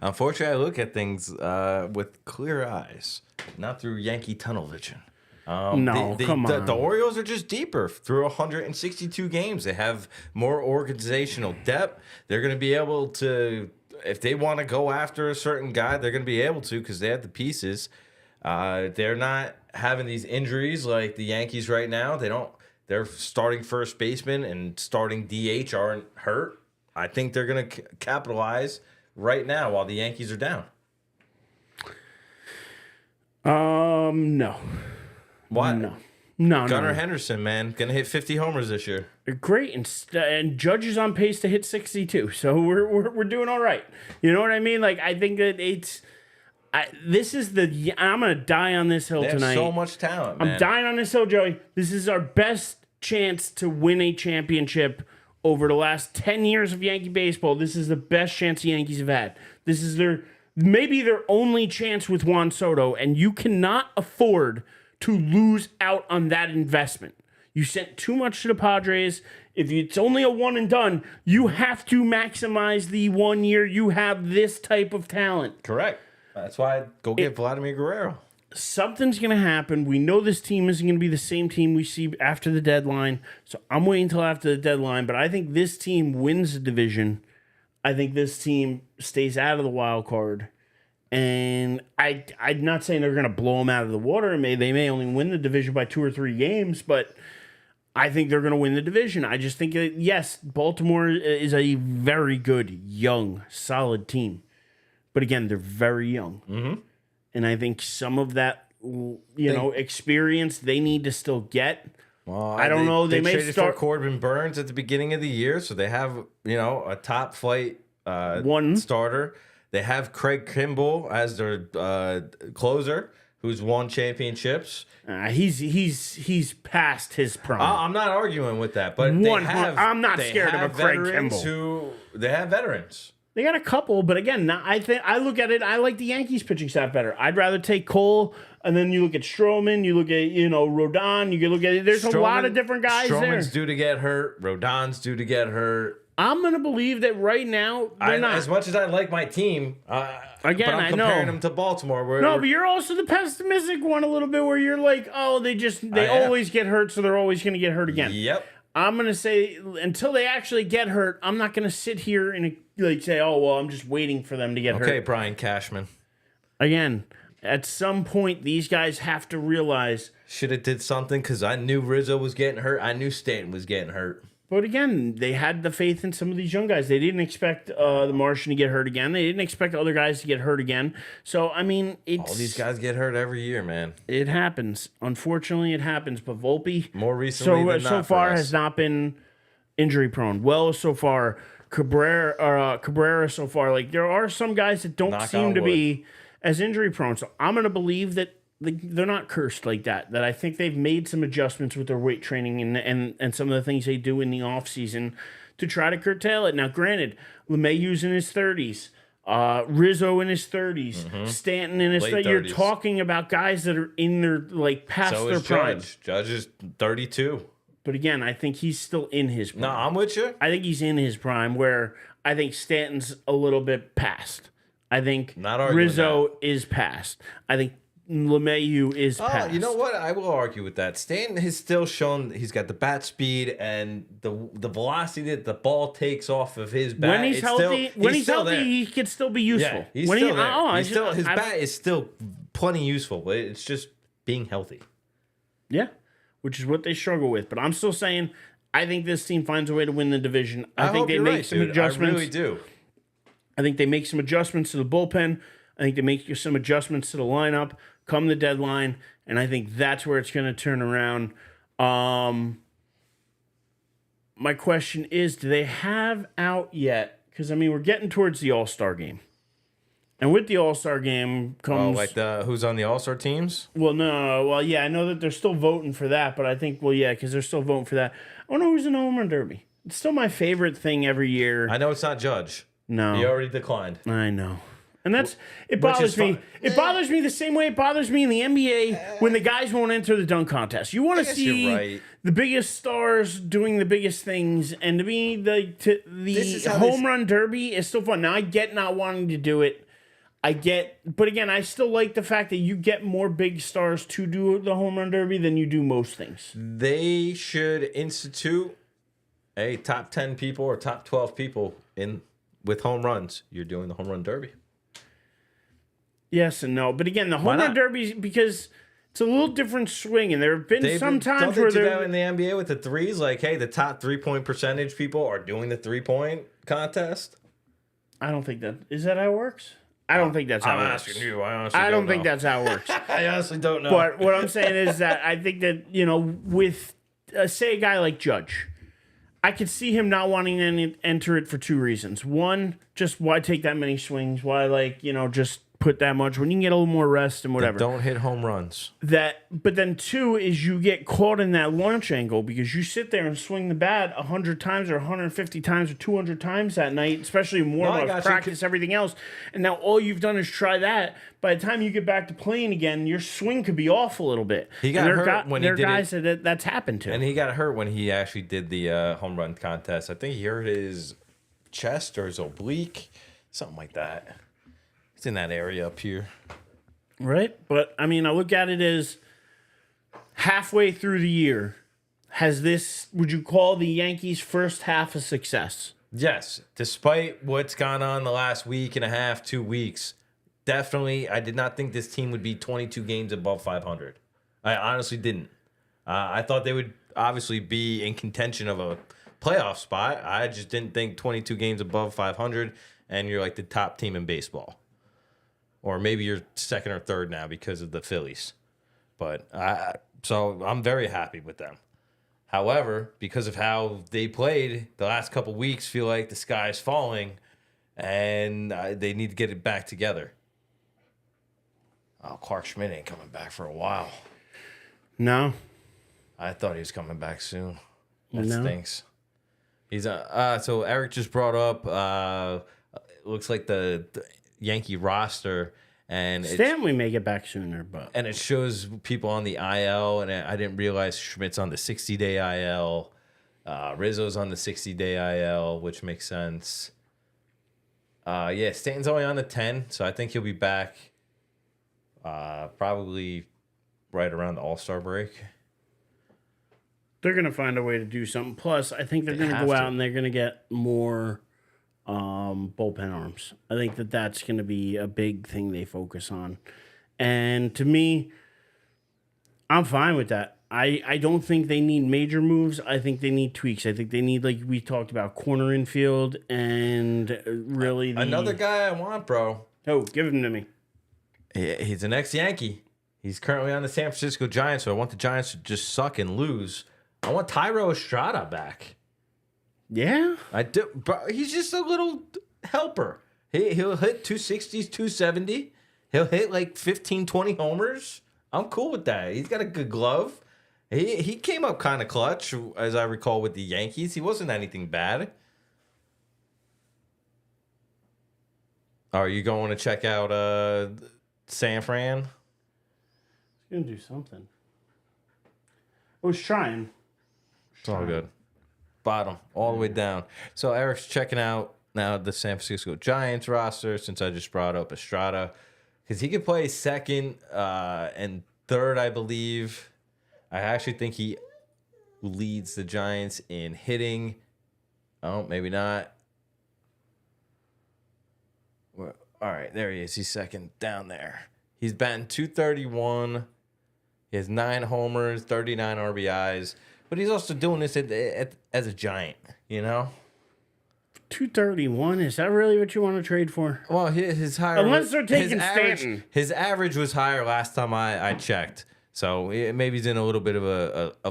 Unfortunately, I look at things with clear eyes, not through Yankee tunnel vision. Come on. The Orioles are just deeper through 162 games. They have more organizational depth. They're going to be able to if they want to go after a certain guy, they're going to be able to because they have the pieces. They're not having these injuries like the Yankees right now. Their starting first baseman and starting DH aren't hurt. I think they're going to capitalize right now while the Yankees are down. No. What? No. Gunnar Henderson, man, going to hit 50 homers this year. Great, and Judge is on pace to hit 62, so we're doing all right. You know what I mean? Like, I think that I'm gonna die on this hill They have tonight. so much talent, man. I'm dying on this hill, Joey. This is our best chance to win a championship over the last 10 years of Yankee baseball. This is the best chance the Yankees have had. This is maybe their only chance with Juan Soto, and you cannot afford to lose out on that investment. You sent too much to the Padres. If it's only a one and done, you have to maximize the 1 year you have this type of talent. Correct. That's why I'd go get Vladimir Guerrero. Something's going to happen. We know this team isn't going to be the same team we see after the deadline, so I'm waiting until after the deadline, but I think this team wins the division. I think this team stays out of the wild card. And I'm not saying they're going to blow them out of the water. They may only win the division by 2 or 3 games, but I think they're going to win the division. I just think that, yes, Baltimore is a very good, young, solid team. But again, they're very young. Mm-hmm. And I think some of that, experience they need to still get. Well, I don't know. They may traded start for Corbin Burns at the beginning of the year, so they have a top flight one starter. They have Craig Kimball as their closer, who's won championships. He's past his prime. I'm not arguing with that, but I'm not scared of a Craig Kimball. They have veterans. They got a couple, but again, I look at it. I like the Yankees pitching staff better. I'd rather take Cole, and then you look at Stroman, you look at Rodon, you can look at it. There's a lot of different guys there. Stroman's due to get hurt. Rodon's due to get hurt. I'm gonna believe that right now they're not. As much as I like my team, again, but I'm comparing them to Baltimore. No, but you're also the pessimistic one a little bit, where you're like, oh, they always get hurt, so they're always gonna get hurt again. Yep. I'm gonna say until they actually get hurt, I'm not gonna sit here and say, oh well, I'm just waiting for them to get hurt. Okay, Brian Cashman. Again, at some point, these guys have to realize should have did something because I knew Rizzo was getting hurt. I knew Stanton was getting hurt. But again, they had the faith in some of these young guys. They didn't expect the Martian to get hurt again. They didn't expect other guys to get hurt again. So, I mean, all these guys get hurt every year, man. It happens. Unfortunately, it happens. But Volpe, more recently so far, has not been injury prone. Wells so far, Cabrera so far. Like, there are some guys that don't seem to be as injury prone. So I'm going to believe that they're not cursed like that. That I think they've made some adjustments with their weight training and some of the things they do in the off season to try to curtail it. Now, granted, LeMahieu's in his 30s, Rizzo in his 30s, Stanton in his 30s. You're talking about guys that are in their past their prime. Judge is 32. But again, I think he's still in his prime. No, I'm with you. I think he's in his prime, where I think Stanton's a little bit past. I think Rizzo is past. I think LeMahieu is past. You know what? I will argue with that. Stanton has still shown he's got the bat speed and the velocity that the ball takes off of his bat. When he's healthy, he can still be useful. Yeah, he's still there. His bat is still plenty useful. It's just being healthy. Yeah, which is what they struggle with. But I'm still saying I think this team finds a way to win the division. I think they make some adjustments. I really do. I think they make some adjustments to the bullpen. I think they make some adjustments to the lineup come the deadline, and I think that's where it's going to turn around. My question is, do they have out yet? Because, I mean, we're getting towards the All-Star game. And with the All-Star game comes... who's on the All-Star teams? Well, no. Well, yeah, I know that they're still voting for that, but I think, because they're still voting for that. I don't know who's in the home run derby. It's still my favorite thing every year. I know it's not Judge. No. He already declined. I know. And it bothers me. It bothers me the same way it bothers me in the NBA when the guys won't enter the dunk contest. You want to see the biggest stars doing the biggest things, and to me, the home run derby is still fun. Now, I get not wanting to do it. But again, I still like the fact that you get more big stars to do the home run derby than you do most things. They should institute a top 10 people or top 12 people in with home runs, you're doing the home run derby. Yes and no. But again, the home run not? derby, because it's a little different swing. And there have been some times don't where they do they're... that in the NBA with the threes? Like, hey, the top 3-point percentage people are doing the 3-point contest. I don't think that... Is that how it works? I don't think that's how it works. Asking you. I honestly I don't know. think that's how it works. I honestly don't know. But what I'm saying is that I think that, with, say, a guy like Judge, I could see him not wanting to enter it for two reasons. One, just why take that many swings? Why, just put that much when you can get a little more rest and whatever. Don't hit home runs. But then two is you get caught in that launch angle because you sit there and swing the bat 100 times or 150 times or 200 times that night, especially in warm-up, practice, everything else. And now all you've done is try that. By the time you get back to playing again, your swing could be off a little bit. He got hurt when he did guys that's happened to. And he got hurt when he actually did the home run contest. I think he hurt his chest or his oblique, something like that. It's in that area up here. Right? But, I mean, I look at it as halfway through the year, would you call the Yankees' first half a success? Yes. Despite what's gone on the last week and a half, 2 weeks, definitely, I did not think this team would be 22 games above 500. I honestly didn't. I thought they would obviously be in contention of a playoff spot. I just didn't think 22 games above 500, and you're like the top team in baseball. Or maybe you're second or third now because of the Phillies. But so I'm very happy with them. However, because of how they played, the last couple weeks feel like the sky is falling, and they need to get it back together. Oh, Clark Schmidt ain't coming back for a while. No. I thought he was coming back soon. That No. stinks. He's so Erich just brought up. Looks like the Yankee roster, and Stanley may get back sooner, but it shows people on the IL, and I didn't realize Schmidt's on the 60-day IL. Rizzo's on the 60-day IL, which makes sense. Yeah, Stanton's only on the 10, so I think he'll be back probably right around the All-Star break. they're going to find a way to do something. Plus, I think they're going to go out and they're going to get more bullpen arms. I think that's going to be a big thing they focus on. And to me, I'm fine with that. I don't think they need major moves. I think they need tweaks. I think they need, like we talked about, corner infield and really another guy I want, bro. Oh, give him to me. He's an ex-Yankee. He's currently on the San Francisco Giants, so I want the Giants to just suck and lose. I want Thairo Estrada back. Yeah? I do, bro. He's just a little helper. He'll hit 260s, 270. He'll hit like 15, 20 homers. I'm cool with that. He's got a good glove. He came up kind of clutch, as I recall, with the Yankees. He wasn't anything bad. Are you going to check out San Fran? He's going to do something. I was trying. It's all good. Bottom, all the way down. So Eric's checking out now the San Francisco Giants roster, since I just brought up Estrada, because he could play second and third, I believe. I actually think he leads the Giants in hitting. Oh, maybe not. Well, all right, there he is. He's second down there. He's batting .231. He has 9 homers, 39 RBIs. But he's also doing this as a Giant, you know? 231? Is that really what you want to trade for? Well, his higher... Unless they're taking Stanton. His average was higher last time I checked. So maybe he's in a little bit of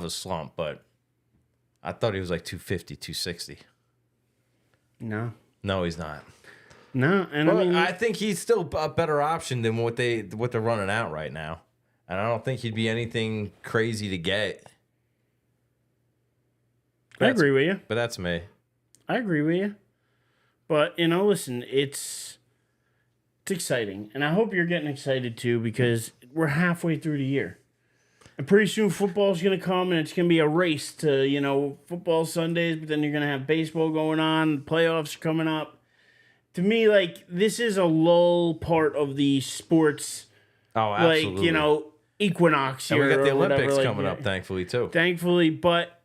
a slump, but I thought he was like 250, 260. No. No, he's not. No, and Well, I mean... I think he's still a better option than what they're running out right now. And I don't think he'd be anything crazy to get. I agree with you. But that's me. I agree with you. But, listen, it's exciting. And I hope you're getting excited, too, because we're halfway through the year. And pretty soon football's going to come, and it's going to be a race to, football Sundays, but then you're going to have baseball going on, playoffs are coming up. To me, this is a lull part of the sports, Oh, absolutely. equinox and here. we got the or whatever, Olympics coming up, thankfully, too. Thankfully, but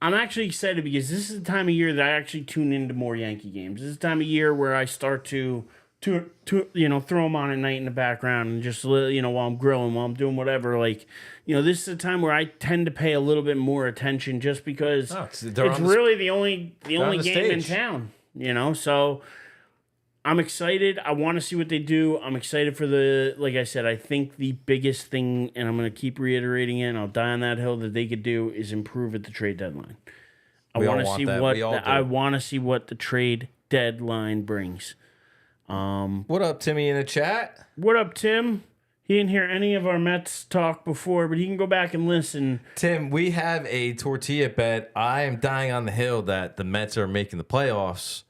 I'm actually excited because this is the time of year that I actually tune into more Yankee games. This is the time of year where I start to throw them on at night in the background and just while I'm grilling, while I'm doing whatever. Like, this is a time where I tend to pay a little bit more attention just because it's really the only game in town. So I'm excited. I want to see what they do. I'm excited for like I said, I think the biggest thing, and I'm going to keep reiterating it, and I'll die on that hill, that they could do is improve at the trade deadline. I want to see what the trade deadline brings. What up, Timmy in the chat? What up, Tim? He didn't hear any of our Mets talk before, but he can go back and listen. Tim, we have a tortilla bet. I am dying on the hill that the Mets are making the playoffs.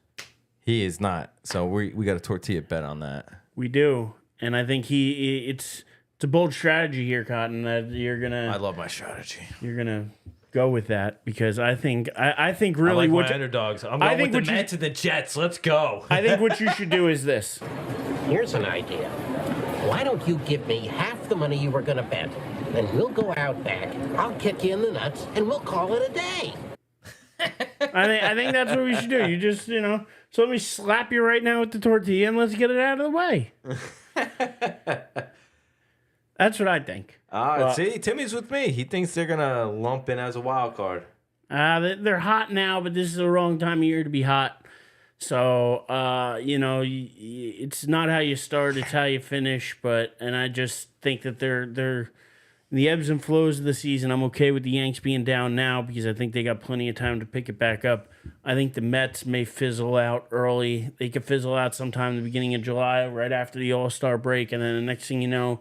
He is not. So we got a tortilla bet on that. We do. And I think it's a bold strategy here, Cotton, that you're going to... I love my strategy. You're going to go with that because I think really... I like my underdogs. I'm going with the Mets and the Jets. Let's go. I think what you should do is this. Here's an idea. Why don't you give me half the money you were going to bet? Then we'll go out back, I'll kick you in the nuts, and we'll call it a day. I think that's what we should do. You just, so let me slap you right now with the tortilla and let's get it out of the way. That's what I think. See, Timmy's with me. He thinks they're going to lump in as a wild card. They're hot now, but this is the wrong time of year to be hot. So, it's not how you start, it's how you finish. And I just think that they're in the ebbs and flows of the season. I'm okay with the Yanks being down now because I think they got plenty of time to pick it back up. I think the Mets may fizzle out early. They could fizzle out sometime in the beginning of July, right after the All-Star break. And then the next thing you know,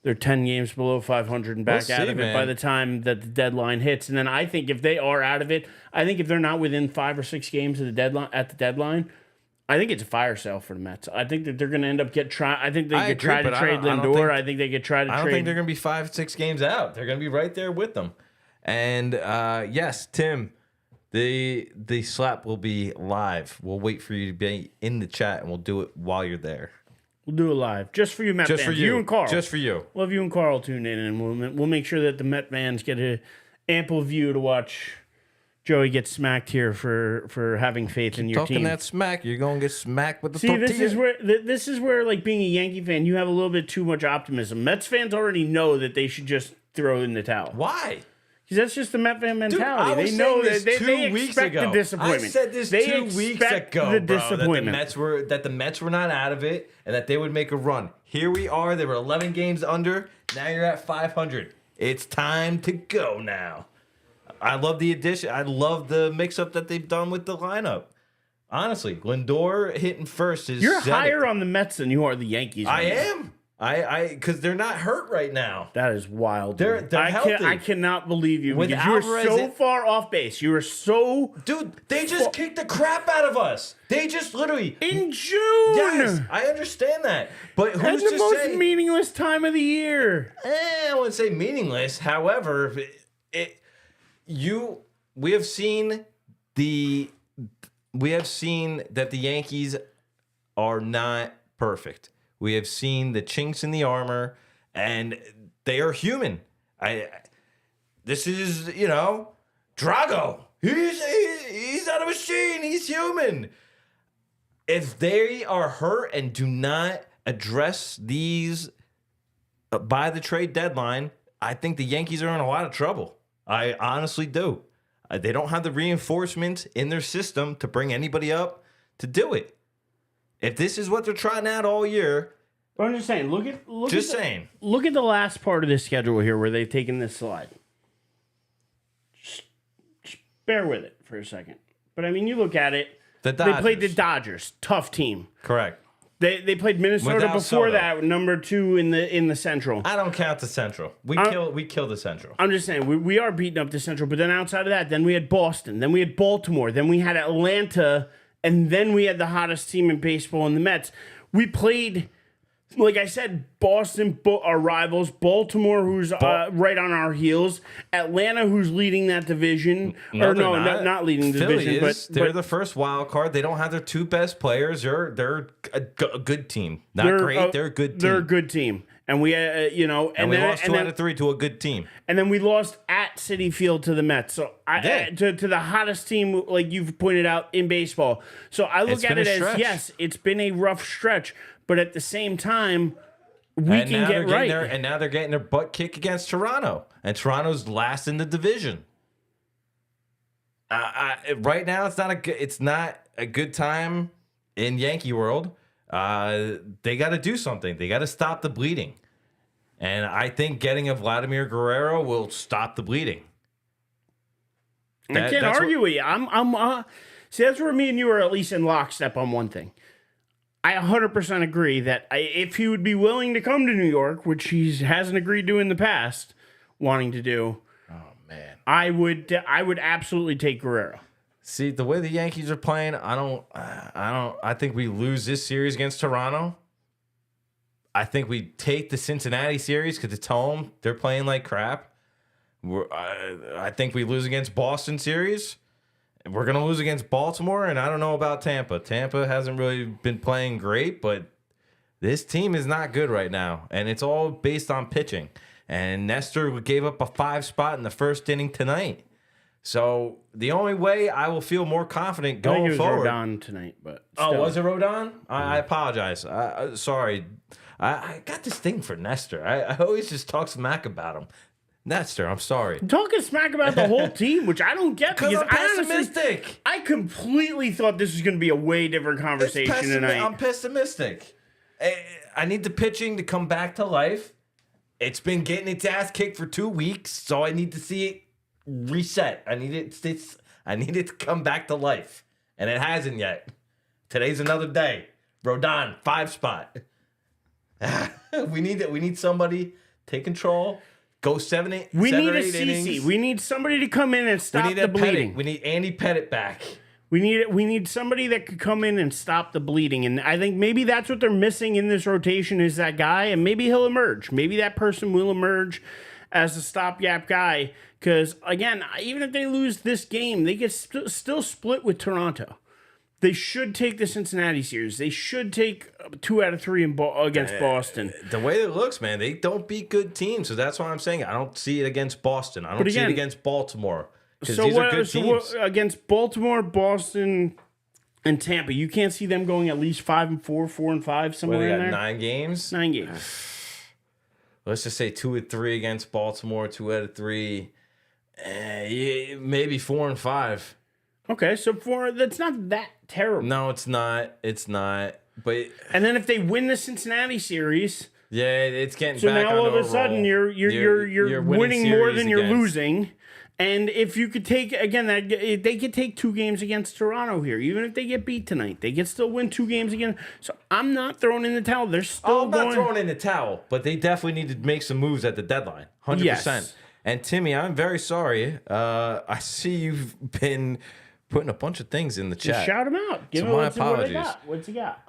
they're 10 games below 500 and back out of it by the time that the deadline hits. And then I think if they are out of it, I think if they're not within 5 or 6 games of the deadline, I think it's a fire sale for the Mets. I think that they're going to end up I think they could try to trade Lindor. I think they could try to trade. I don't think they're going to be 5-6 games out. They're going to be right there with them. And yes, Tim, the slap will be live. We'll wait for you to be in the chat, and we'll do it while you're there. We'll do it live, just for you, Met fans. For you and Carl. Just for you. We'll have you and Carl tune in, and we'll make sure that the Met fans get an ample view to watch Joey get smacked here for having faith in your team. Talking that smack, you're gonna get smacked with the tortilla. This is where like being a Yankee fan, you have a little bit too much optimism. Mets fans already know that they should just throw in the towel. Why? Because that's just the Met fan mentality. Dude, they know that they expect the disappointment. I said this 2 weeks ago, the bro, disappointment. that the Mets were not out of it and that they would make a run. Here we are. They were 11 games under. Now you're at 500. It's time to go now. I love the addition. I love the mix-up that they've done with the lineup. Honestly, Lindor hitting first is... You're higher on the Mets than you are the Yankees. I am. Because they're not hurt right now. That is wild. They're healthy. I cannot believe you. With Because you were so far off base. You were so... Dude, they just kicked the crap out of us. They just literally... In June! Yes, I understand that. But who's That's to the most say... meaningless time of the year. I wouldn't say meaningless. However, we have seen that the Yankees are not perfect. We have seen the chinks in the armor, and they are human. This is, Drago. He's not a machine. He's human. If they are hurt and do not address these by the trade deadline, I think the Yankees are in a lot of trouble. I honestly do. They don't have the reinforcements in their system to bring anybody up to do it. If this is what they're trying out all year, but I'm just saying, look at the last part of this schedule here where they've taken this slide. Just bear with it for a second. But I mean, you look at it. They played the Dodgers, tough team. Correct. They played Minnesota before that, number 2 in the Central. I don't count the Central. We kill the Central. I'm just saying we are beating up the Central, but then outside of that, then we had Boston, then we had Baltimore, then we had Atlanta, and then we had the hottest team in baseball in the Mets. We played, like I said, Boston, our rivals, Baltimore, who's right on our heels, Atlanta, who's leading that division. Not leading the division, but they're the first wild card. They don't have their 2 best players. They're a good team. Not great. They're a good team. They're a good team. And we, and we then, lost 2 out of 3 to a good team. And then we lost at Citi Field to the Mets. So to the hottest team, like you've pointed out in baseball. So I look at it as, yes, it's been a rough stretch, but at the same time, we can get right. And now they're getting their butt kicked against Toronto, and Toronto's last in the division. Right now, it's not a good time in Yankee world. They got to do something. They got to stop the bleeding. And I think getting a Vladimir Guerrero will stop the bleeding. I can't argue with you. See, that's where me and you are at least in lockstep on one thing. I 100% agree that if he would be willing to come to New York, which he hasn't agreed to in the past, wanting to do, man, I would absolutely take Guerrero. See, the way the Yankees are playing, I think we lose this series against Toronto. I think we take the Cincinnati series because it's home. They're playing like crap. I think we lose against Boston series. We're going to lose against Baltimore, and I don't know about Tampa. Tampa hasn't really been playing great, but this team is not good right now, and it's all based on pitching. And Nestor gave up a 5 spot in the first inning tonight. So the only way I will feel more confident going forward. Rodon tonight, but still. Oh, was it Rodon? I apologize. Sorry. I got this thing for Nestor. I always just talk smack about him. Nestor, I'm sorry. Talking smack about the whole team, which I don't get because I'm pessimistic. I completely thought this was going to be a way different conversation tonight. I'm pessimistic. I need the pitching to come back to life. It's been getting its ass kicked for 2 weeks, so I need to see it reset. I need it to come back to life, and it hasn't yet. Today's another day. Rodon, 5 spot. We need somebody take control. Go 7, 8. We need a CC. innings. We need somebody to come in and stop the bleeding. We need Andy Pettit back. We need somebody that could come in and stop the bleeding. And I think maybe that's what they're missing in this rotation is that guy. And maybe he'll emerge. Maybe that person will emerge as a stopgap guy. Because, again, even if they lose this game, they get still split with Toronto. They should take the Cincinnati series. They should take 2 out of 3 against Boston. The way it looks, man, they don't beat good teams. So that's why I'm saying I don't see it against Boston. I don't see it against Baltimore. Because these are good teams. Against Baltimore, Boston, and Tampa, you can't see them going at least 5-4, 4-5, somewhere in there. 9 games? 9 games. Let's just say 2 of 3 against Baltimore, 2 out of 3. Maybe 4-5. Okay, so that's not that terrible. No, it's not. It's not. But and then if they win the Cincinnati series, yeah, it's getting so back now all of a sudden you're winning more than you're losing. And if you could take again they could take 2 games against Toronto here, even if they get beat tonight, they could still win 2 games again. So I'm not throwing in the towel. They're still I'm not throwing in the towel, but they definitely need to make some moves at the deadline. 100%. Yes. And Timmy, I'm very sorry. I see you've been putting a bunch of things in the chat. Just shout him out. Give him my apologies. What's he got?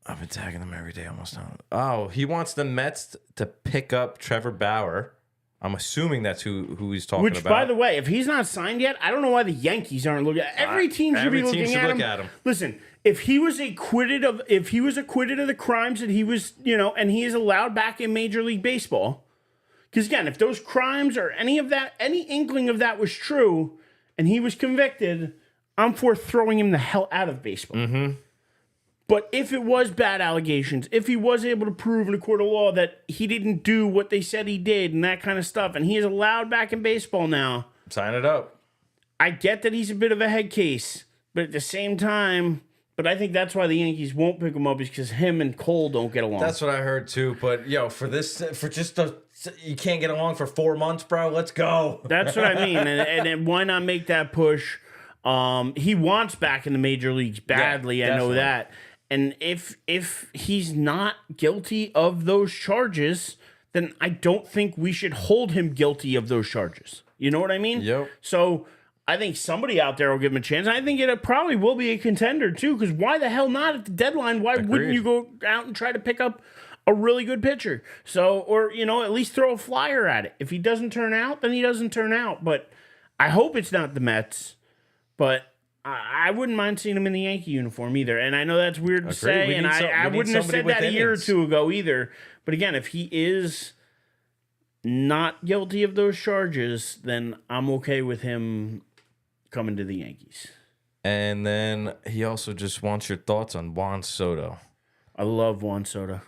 I've been tagging him every day almost now. Oh, he wants the Mets to pick up Trevor Bauer. I'm assuming that's who he's talking about. Which, by the way, if he's not signed yet, I don't know why the Yankees aren't looking at every team should be looking at him. Listen, if he was acquitted of the crimes that he was, and he is allowed back in Major League Baseball, because again, if those crimes or any inkling of that was true, and he was convicted, I'm for throwing him the hell out of baseball. Mm-hmm. But if it was bad allegations, if he was able to prove in a court of law that he didn't do what they said he did and that kind of stuff, and he is allowed back in baseball now, sign it up. I get that he's a bit of a head case, but at the same time, I think that's why the Yankees won't pick him up is because him and Cole don't get along. That's what I heard too. But you can't get along for 4 months, bro. Let's go. That's what I mean. And why not make that push? He wants back in the major leagues badly. Yeah, I know that. And if he's not guilty of those charges, then I don't think we should hold him guilty of those charges. You know what I mean? Yep. So I think somebody out there will give him a chance. I think it probably will be a contender too, because why the hell not at the deadline? Why wouldn't you go out and try to pick up a really good pitcher? So, or, at least throw a flyer at it. If he doesn't turn out, then he doesn't turn out. But I hope it's not the Mets. But I wouldn't mind seeing him in the Yankee uniform either. And I know that's weird to say, and I wouldn't have said that a year or two ago either. But again, if he is not guilty of those charges, then I'm okay with him coming to the Yankees. And then he also just wants your thoughts on Juan Soto. I love Juan Soto.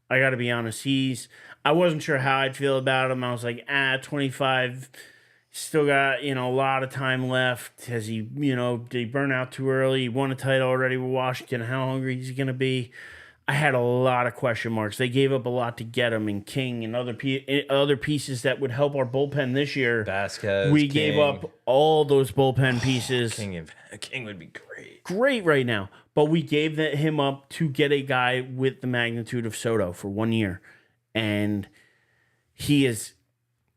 I got to be honest. I wasn't sure how I'd feel about him. I was like, 25, still got, a lot of time left. Has he, did he burn out too early? He won a title already with Washington. How hungry is he going to be? I had a lot of question marks. They gave up a lot to get him, and King and other pieces that would help our bullpen this year. Vasquez, we gave up all those bullpen pieces. King would be great. Great right now. But we gave him up to get a guy with the magnitude of Soto for 1 year. And he is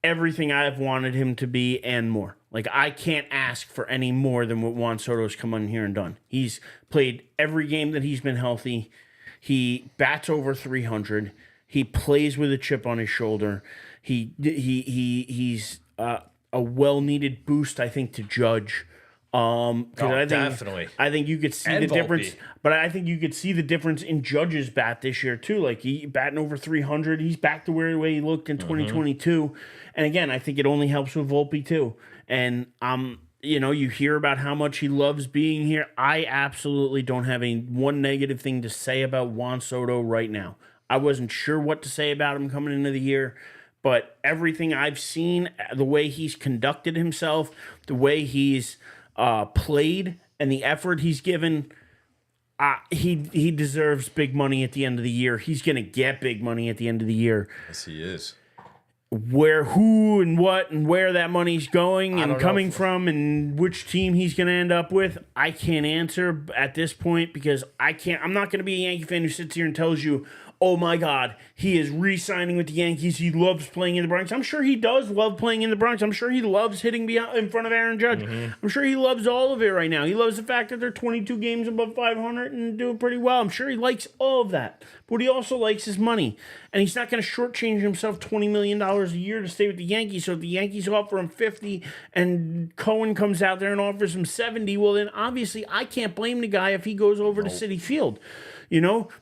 everything I've wanted him to be and more. Like, I can't ask for any more than what Juan Soto's come on here and done. He's played every game that he's been healthy. He bats over 300. He plays with a chip on his shoulder. He's a well-needed boost, I think, to Judge. Definitely. I think you could see the difference, but I think you could see the difference in Judge's bat this year too. Like, he batting over 300. He's back to the way he looked in 2022. And again, I think it only helps with Volpe too. And you hear about how much he loves being here. I absolutely don't have one negative thing to say about Juan Soto right now. I wasn't sure what to say about him coming into the year, but everything I've seen, the way he's conducted himself, the way he's played, and the effort he's given, he deserves big money at the end of the year. He's going to get big money at the end of the year. Yes, he is. Who and what and where that money's going and coming from and which team he's going to end up with, I can't answer at this point because I'm not going to be a Yankee fan who sits here and tells you, oh my God, he is re-signing with the Yankees. He loves playing in the Bronx. I'm sure he does love playing in the Bronx. I'm sure he loves hitting in front of Aaron Judge. I'm sure he loves all of it right now. He loves the fact that they're 22 games above 500 and doing pretty well. I'm sure he likes all of that. But what he also likes is money. And he's not going to shortchange himself $20 million a year to stay with the Yankees. So if the Yankees offer him 50 and Cohen comes out there and offers him 70, well, then obviously I can't blame the guy if he goes over to Citi Field.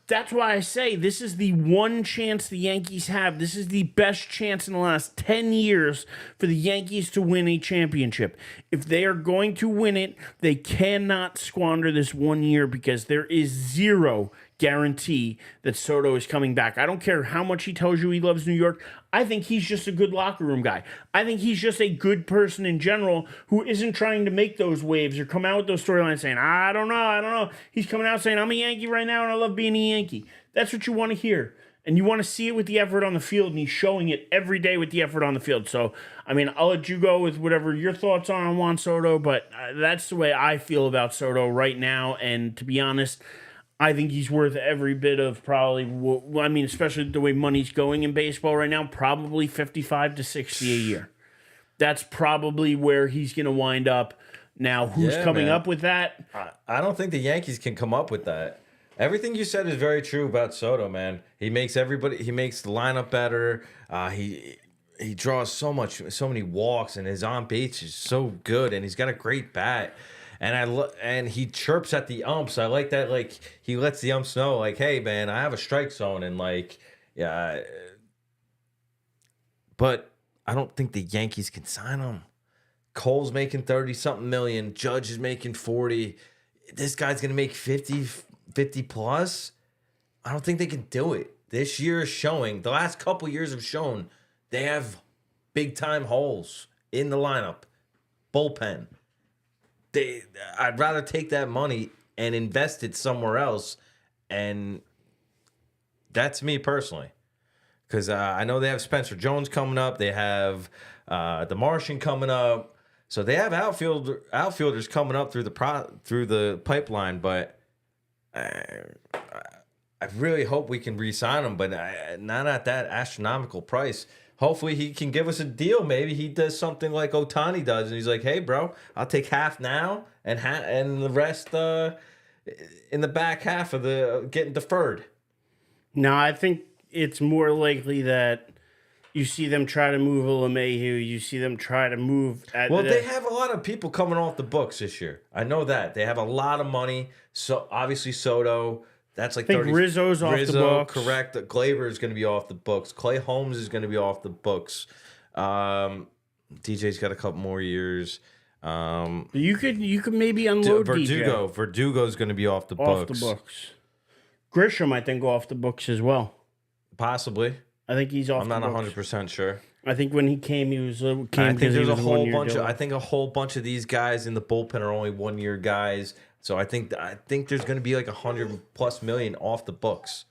That's why I say this is the one chance the Yankees have. This is the best chance in the last 10 years for the Yankees to win a championship. If they are going to win it, they cannot squander this 1 year because there is zero guarantee that Soto is coming back. I don't care how much he tells you he loves New York. I think he's just a good locker room guy. I think he's just a good person in general who isn't trying to make those waves or come out with those storylines saying, I don't know. He's coming out saying, I'm a Yankee right now and I love being a Yankee. That's what you want to hear. And you want to see it with the effort on the field, and he's showing it every day with the effort on the field. So, I'll let you go with whatever your thoughts are on Juan Soto, but that's the way I feel about Soto right now. And to be honest, I think he's worth every bit of probably, especially the way money's going in baseball right now, probably 55 to 60 a year. That's probably where he's going to wind up. Now, who's coming up with that? I don't think the Yankees can come up with that. Everything you said is very true about Soto, man. He makes the lineup better. He draws so many walks, and his on base is so good, and he's got a great bat. And he chirps at the umps. I like that. Like, he lets the umps know, like, hey man, I have a strike zone, and but I don't think the Yankees can sign him. Cole's making 30-something million. Judge is making 40. This guy's gonna make 50 plus. I don't think they can do it. This year is showing. The last couple years have shown they have big time holes in the lineup, bullpen. I'd rather take that money and invest it somewhere else, and that's me personally. Because I know they have Spencer Jones coming up, they have the Martian coming up, so they have outfielders coming up through the pipeline. But I really hope we can re-sign him, but not at that astronomical price. Hopefully he can give us a deal. Maybe he does something like Ohtani does, and he's like, "Hey, bro, I'll take half now, and the rest in the back half of the getting deferred." No, I think it's more likely that You see them try to move LeMahieu. You see them try to move. Well, they have a lot of people coming off the books this year. I know that. They have a lot of money. So obviously Soto, that's like I think 30. Rizzo's off the books. Correct. Glaber is going to be off the books. Clay Holmes is going to be off the books. DJ's got a couple more years. You could maybe unload Verdugo. DJ. Verdugo's going to be off the Off books. the books. Grisham, I think, go off the books as well. Possibly. I think he's off. I'm the not books. 100% sure. I think when he came, he was. I think there's a whole bunch of. Deal. I think a whole bunch of these guys in the bullpen are only 1 year guys. So I think there's going to be like $100+ million off the books.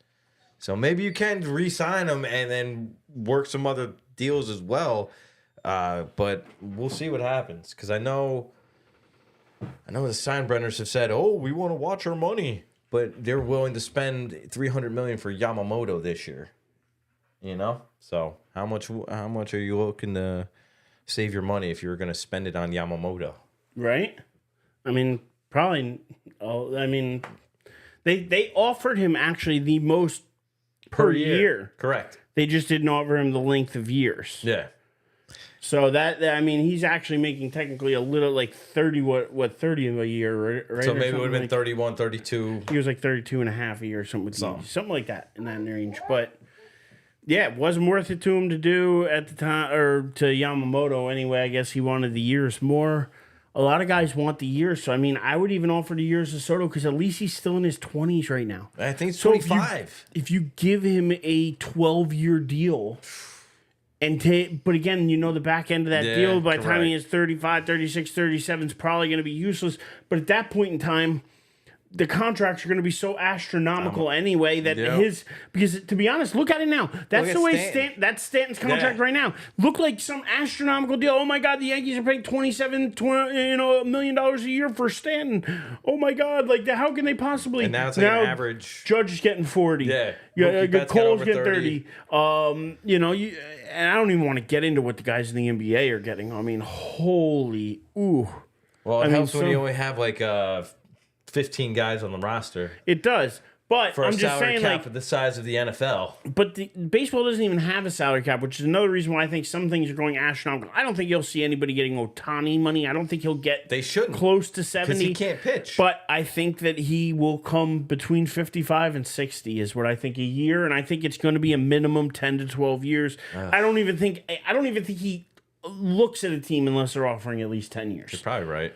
So maybe you can re-sign them and then work some other deals as well. But we'll see what happens because I know the Steinbrenners have said, "Oh, we want to watch our money," but they're willing to spend $300 million for Yamamoto this year. You know, so how much are you looking to save your money if you were going to spend it on Yamamoto? Right? I mean, probably. I mean, they offered him actually the most per year. Correct. They just didn't offer him the length of years. Yeah. So that I mean, he's actually making technically a little like 30 what 30 a year, right? So Or maybe it would have been like, 31, 32. He was like 32 and a half a year or something like that in that range. But yeah, it wasn't worth it to him to do at the time, or to Yamamoto anyway. I guess he wanted the years more. A lot of guys want the years, so I mean, I would even offer the years to Soto because at least he's still in his 20s right now. I think it's So 25. If you give him a 12-year deal, but again, you know the back end of that deal by the time he is 35, 36, 37 is probably going to be useless. But at that point in time, the contracts are going to be so astronomical anyway that because to be honest, look at it now. That's the way that's Stanton's contract right now. Look like some astronomical deal. Oh my God, the Yankees are paying $1 million a year for Stanton. Oh my God, like how can they possibly? And now it's like an average. Judge is getting 40. Yeah, Cole's getting 30. And I don't even want to get into what the guys in the NBA are getting. I mean, holy ooh. Well, it helps when you only have like 15 guys on the roster. It does. But for I'm a just salary saying, cap of the size of the NFL. But the baseball doesn't even have a salary cap, which is another reason why I think some things are going astronomical. I don't think you'll see anybody getting Ohtani money. I don't think he'll get close to 70. Because he can't pitch. But I think that he will come between 55 and 60 is what I think a year, and I think it's going to be a minimum 10 to 12 years. I don't even think he looks at a team unless they're offering at least 10 years. You're probably right.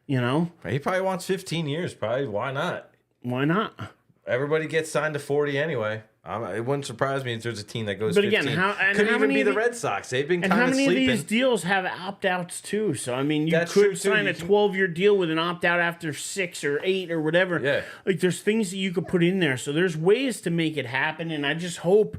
You know? He probably wants 15 years. Probably. Why not? Why not? Everybody gets signed to 40 anyway. It wouldn't surprise me if there's a team that goes 15. But again, could even be the Red Sox. They've been kind of sleeping. And how many of these deals have opt-outs too? So, I mean, you That's true, could sign a 12-year deal with an opt-out after 6 or 8 or whatever. Yeah. Like, there's things that you could put in there. So there's ways to make it happen, and I just hope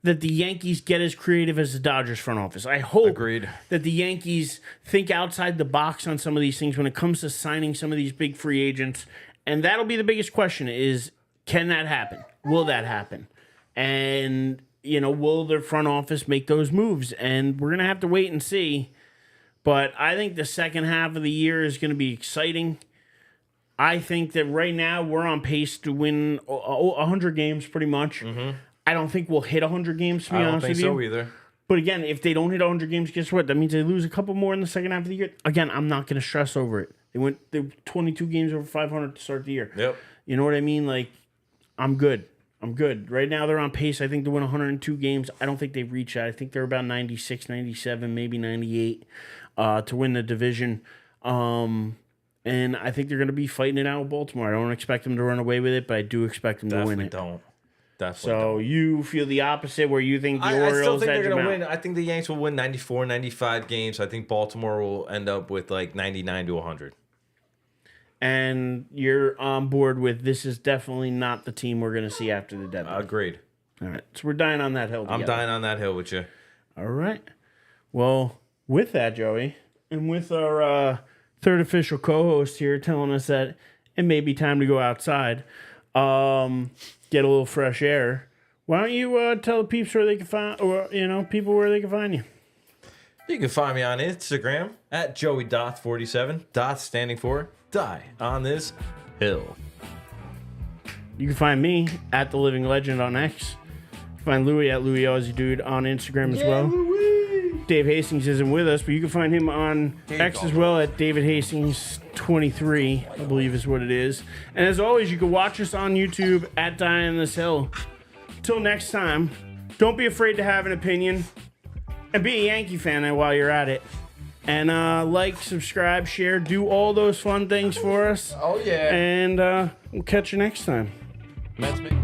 that the Yankees get as creative as the Dodgers front office. I hope that the Yankees think outside the box on some of these things when it comes to signing some of these big free agents. And that'll be the biggest question is, can that happen? Will that happen? And, will their front office make those moves? And we're going to have to wait and see. But I think the second half of the year is going to be exciting. I think that right now we're on pace to win 100 games pretty much. Mm-hmm. I don't think we'll hit 100 games, to be honest with you. I don't think so either. But again, if they don't hit 100 games, guess what? That means they lose a couple more in the second half of the year. Again, I'm not going to stress over it. They went 22 games over 500 to start the year. Yep. You know what I mean? Like, I'm good. Right now they're on pace, I think, to win 102 games. I don't think they've reached that. I think they're about 96, 97, maybe 98 to win the division. And I think they're going to be fighting it out with Baltimore. I don't expect them to run away with it, but I do expect them to win it. So you feel the opposite, where you think the Orioles still think they're going to win. I think the Yanks will win 94, 95 games. I think Baltimore will end up with like 99 to 100. And you're on board with this is definitely not the team we're going to see after the deadline. Agreed. All right. So we're dying on that hill together. I'm dying on that hill with you. All right. Well, with that, Joey, and with our third official co-host here telling us that it may be time to go outside, get a little fresh air, why don't you tell the peeps where they can find, or, people where they can find you? You can find me on Instagram at JoeyDoth47. Doth standing for Die on This Hill. You can find me at The Living Legend on X. Find Louie at Louie Aussie Dude on Instagram as well. Dave Hastings isn't with us, but you can find him on X as well at David Hastings 23, I believe is what it is. And as always, you can watch us on YouTube at Die on This Hill. Till next time, don't be afraid to have an opinion, and be a Yankee fan while you're at it. And like, subscribe, share, do all those fun things for us. Oh, yeah. And we'll catch you next time. Mets me.